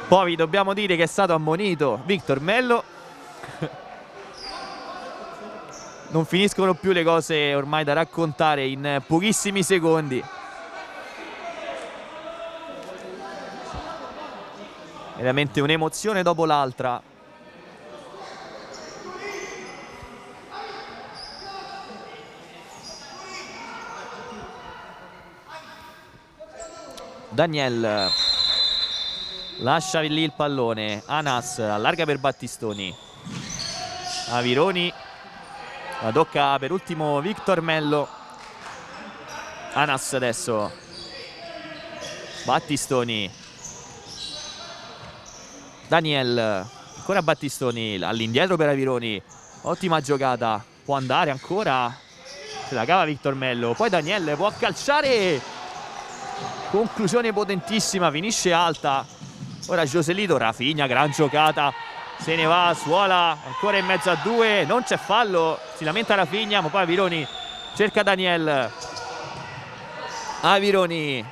A: Poi vi dobbiamo dire che è stato ammonito Victor Melo. Non finiscono più le cose ormai da raccontare in pochissimi secondi. Veramente un'emozione dopo l'altra. Daniel lascia lì il pallone, Anas allarga per Battistoni, Avironi, la tocca per ultimo Victor Melo. Anas adesso, Battistoni, Daniel, ancora Battistoni, all'indietro per Avironi, ottima giocata, può andare ancora, se la cava Victor Melo, poi Daniel può calciare. Conclusione potentissima, finisce alta. Ora Joselito, Rafinha, gran giocata, se ne va, suola, ancora in mezzo a due, non c'è fallo, si lamenta Rafinha, ma poi Avironi cerca Daniel. Avironi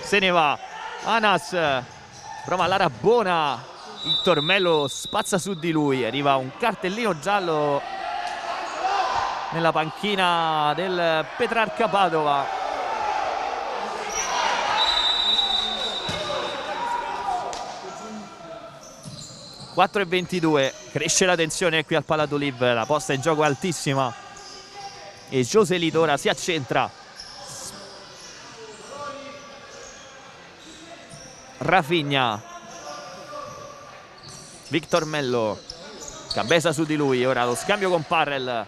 A: se ne va, Anas prova la rabbona, Victor Melo spazza su di lui, arriva un cartellino giallo nella panchina del Petrarca Padova. – 4:22, cresce la tensione qui al Palatoliv, la posta in gioco è altissima e Joselito ora si accentra. Rafinha, Victor Melo, Cabeza su di lui, ora lo scambio con Parrell,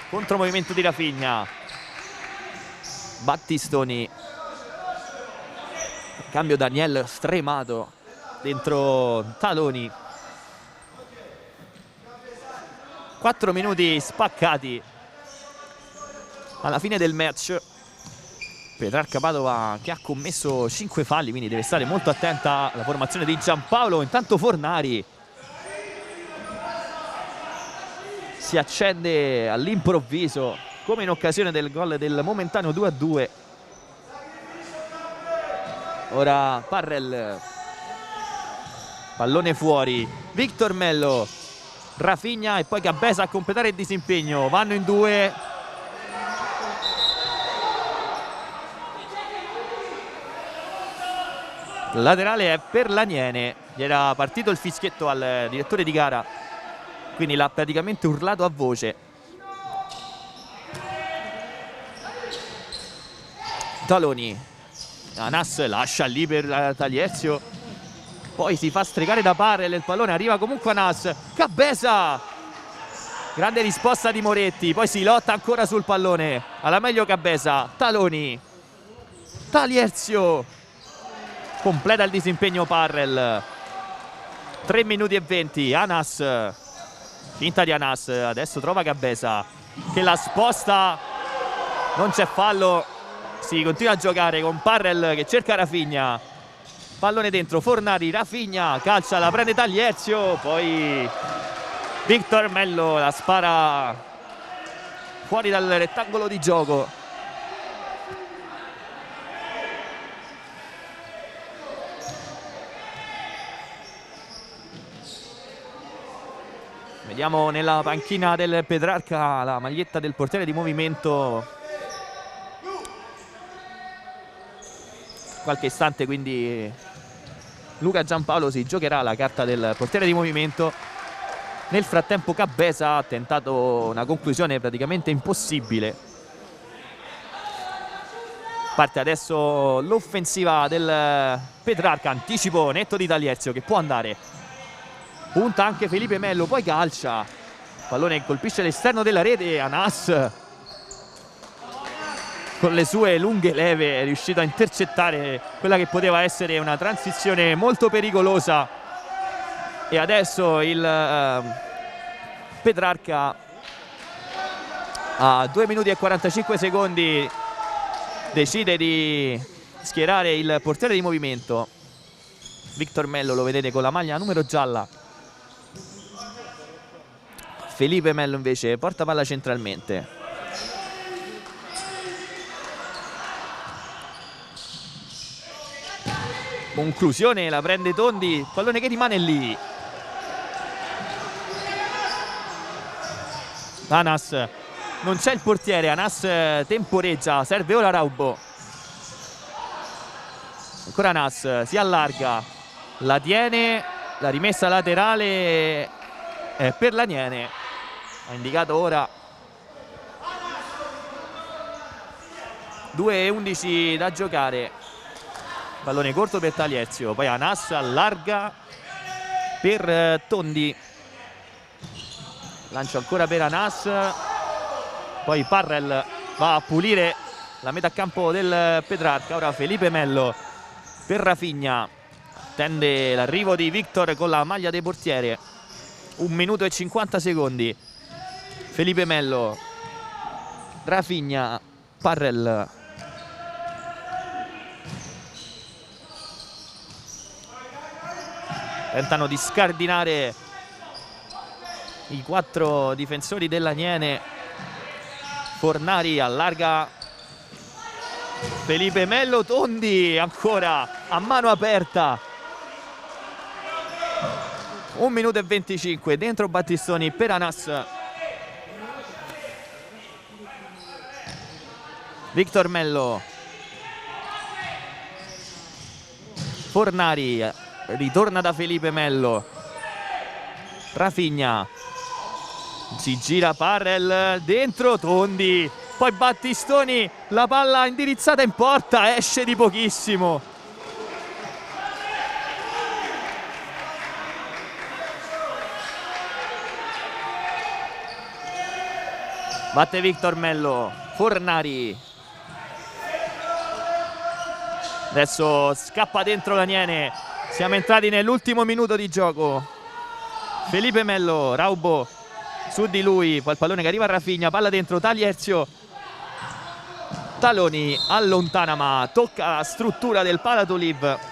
A: contromovimento di Rafinha, Battistoni, cambio Daniel stremato dentro Taloni. 4 minuti spaccati alla fine del match. Petrarca Padova che ha commesso 5 falli, quindi deve stare molto attenta alla formazione di Giampaolo. Intanto Fornari si accende all'improvviso, come in occasione del gol del momentaneo 2-2. Ora Parrell, pallone fuori, Victor Melo, Rafinha e poi Cabeza a completare il disimpegno, vanno in due. Laterale è per l'Aniene, gli era partito il fischietto al direttore di gara, quindi l'ha praticamente urlato a voce. Taloni, Anas lascia lì per Tagliezio, poi si fa stregare da Parrell, il pallone arriva comunque a Anas, Cabeza Grande risposta di Moretti, poi si lotta ancora sul pallone, alla meglio Cabeza, Taloni, Talierzio, completa il disimpegno Parrel. 3 minuti e 20, Anas, finta di Anas, adesso trova Cabeza che la sposta, non c'è fallo, si continua a giocare con Parrel che cerca Rafinha, pallone dentro, Fornari, Rafinha, calcia, la prende Talierzio, poi Victor Mello la spara fuori dal rettangolo di gioco. Vediamo nella panchina del Petrarca la maglietta del portiere di movimento. Qualche istante quindi Luca Giampaolo si giocherà la carta del portiere di movimento. Nel frattempo Cabeza ha tentato una conclusione praticamente impossibile. Parte adesso l'offensiva del Petrarca, anticipo netto di Talierzio che può andare. Punta anche Felipe Mello, poi calcia. Pallone colpisce l'esterno della rete, Anas con le sue lunghe leve è riuscito a intercettare quella che poteva essere una transizione molto pericolosa. E adesso il Petrarca a 2 minuti e 45 secondi decide di schierare il portiere di movimento. Victor Mello lo vedete con la maglia numero gialla. Felipe Mello invece porta palla centralmente. Conclusione, la prende Tondi, pallone che rimane lì. Anas, non c'è il portiere, Anas temporeggia, serve ora Raubo. Ancora Anas, si allarga, la tiene, la rimessa laterale è per l'Aniene. Ha indicato ora 2:11 da giocare. Pallone corto per Talierzio, poi Anas allarga per Tondi. Lancio ancora per Anas, poi Parrel va a pulire la metà campo del Petrarca. Ora Felipe Mello per Rafinha, attende l'arrivo di Victor con la maglia dei portiere. 1 minuto e 50 secondi. Felipe Mello, Rafinha, Parrel. Tentano di scardinare i 4 difensori dell'Aniene. Fornari allarga Felipe Mello, Tondi ancora a mano aperta. 1 minuto e 25 dentro Battistoni per Anas. Victor Mello, Fornari ritorna da Felipe Mello, Rafinha, si gira Parrel, dentro Tondi, poi Battistoni, la palla indirizzata in porta, esce di pochissimo. Batte Victor Mello, Fornari, adesso scappa dentro l'Aniene, siamo entrati nell'ultimo minuto di gioco. Felipe Mello, Raubo su di lui, poi il pallone che arriva a Rafinha, palla dentro Talierzio, Taloni allontana ma tocca la struttura del Palatoliv.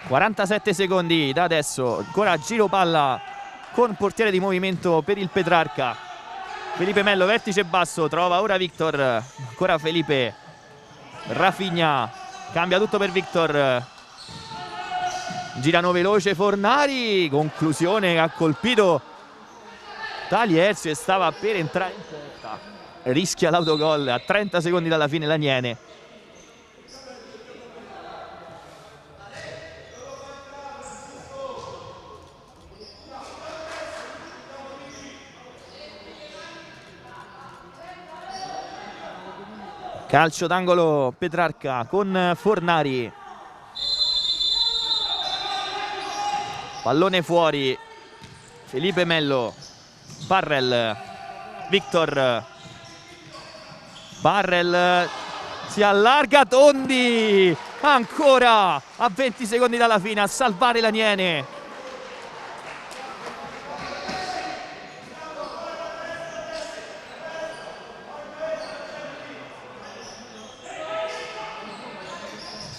A: ...47 secondi da adesso, ancora giro palla con portiere di movimento per il Petrarca. Felipe Mello, vertice basso, trova ora Victor, ancora Felipe, Rafinha, cambia tutto per Victor, girano veloce Fornari, conclusione che ha colpito Talierzio e stava per entrare in porta, rischia l'autogol a 30 secondi dalla fine l'Aniene. Calcio d'angolo Petrarca con Fornari. Pallone fuori. Felipe Mello. Parrel. Victor. Parrel si allarga. Tondi ancora a 20 secondi dalla fine a salvare l'Aniene.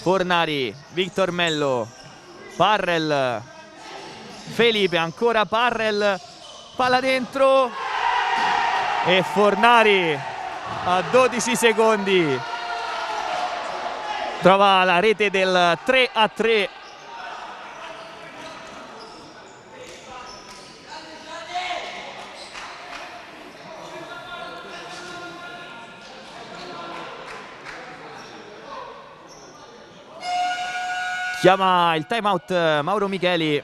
A: Fornari, Victor Mello, Parrel, Felipe, ancora Parrel, palla dentro e Fornari a 12 secondi trova la rete del 3-3. Chiama il timeout Mauro Micheli,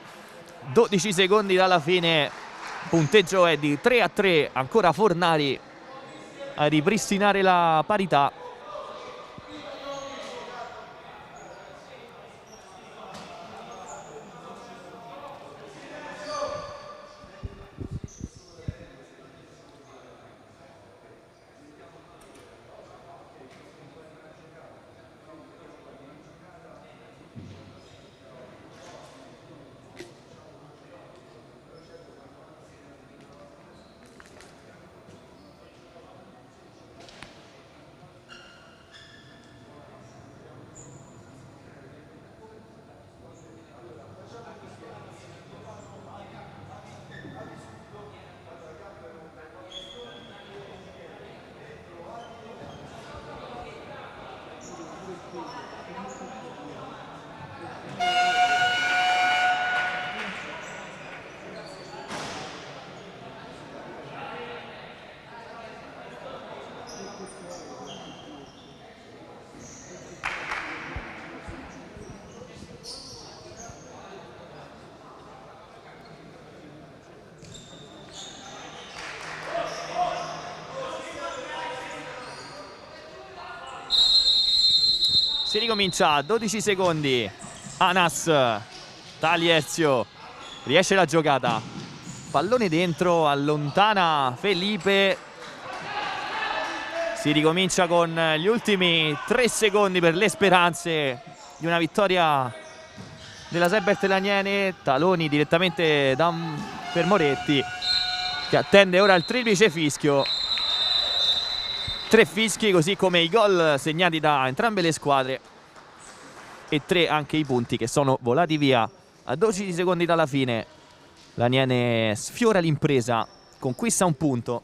A: 12 secondi dalla fine, punteggio è di 3-3, ancora Fornari a ripristinare la parità. Si ricomincia, 12 secondi. Anas, Tagliezio, riesce la giocata. Pallone dentro, allontana Felipe. Si ricomincia con gli ultimi 3 secondi per le speranze di una vittoria della Seibert Laniene. Taloni direttamente per Moretti, che attende ora il triplice fischio. 3 fischi, così come i gol segnati da entrambe le squadre e 3 anche i punti che sono volati via. A 12 secondi dalla fine l'Aniene sfiora l'impresa, conquista un punto,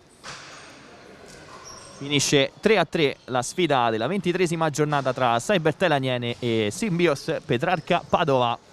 A: finisce 3-3 la sfida della 23esima giornata tra Seibert Laniene e Simbios Petrarca Padova.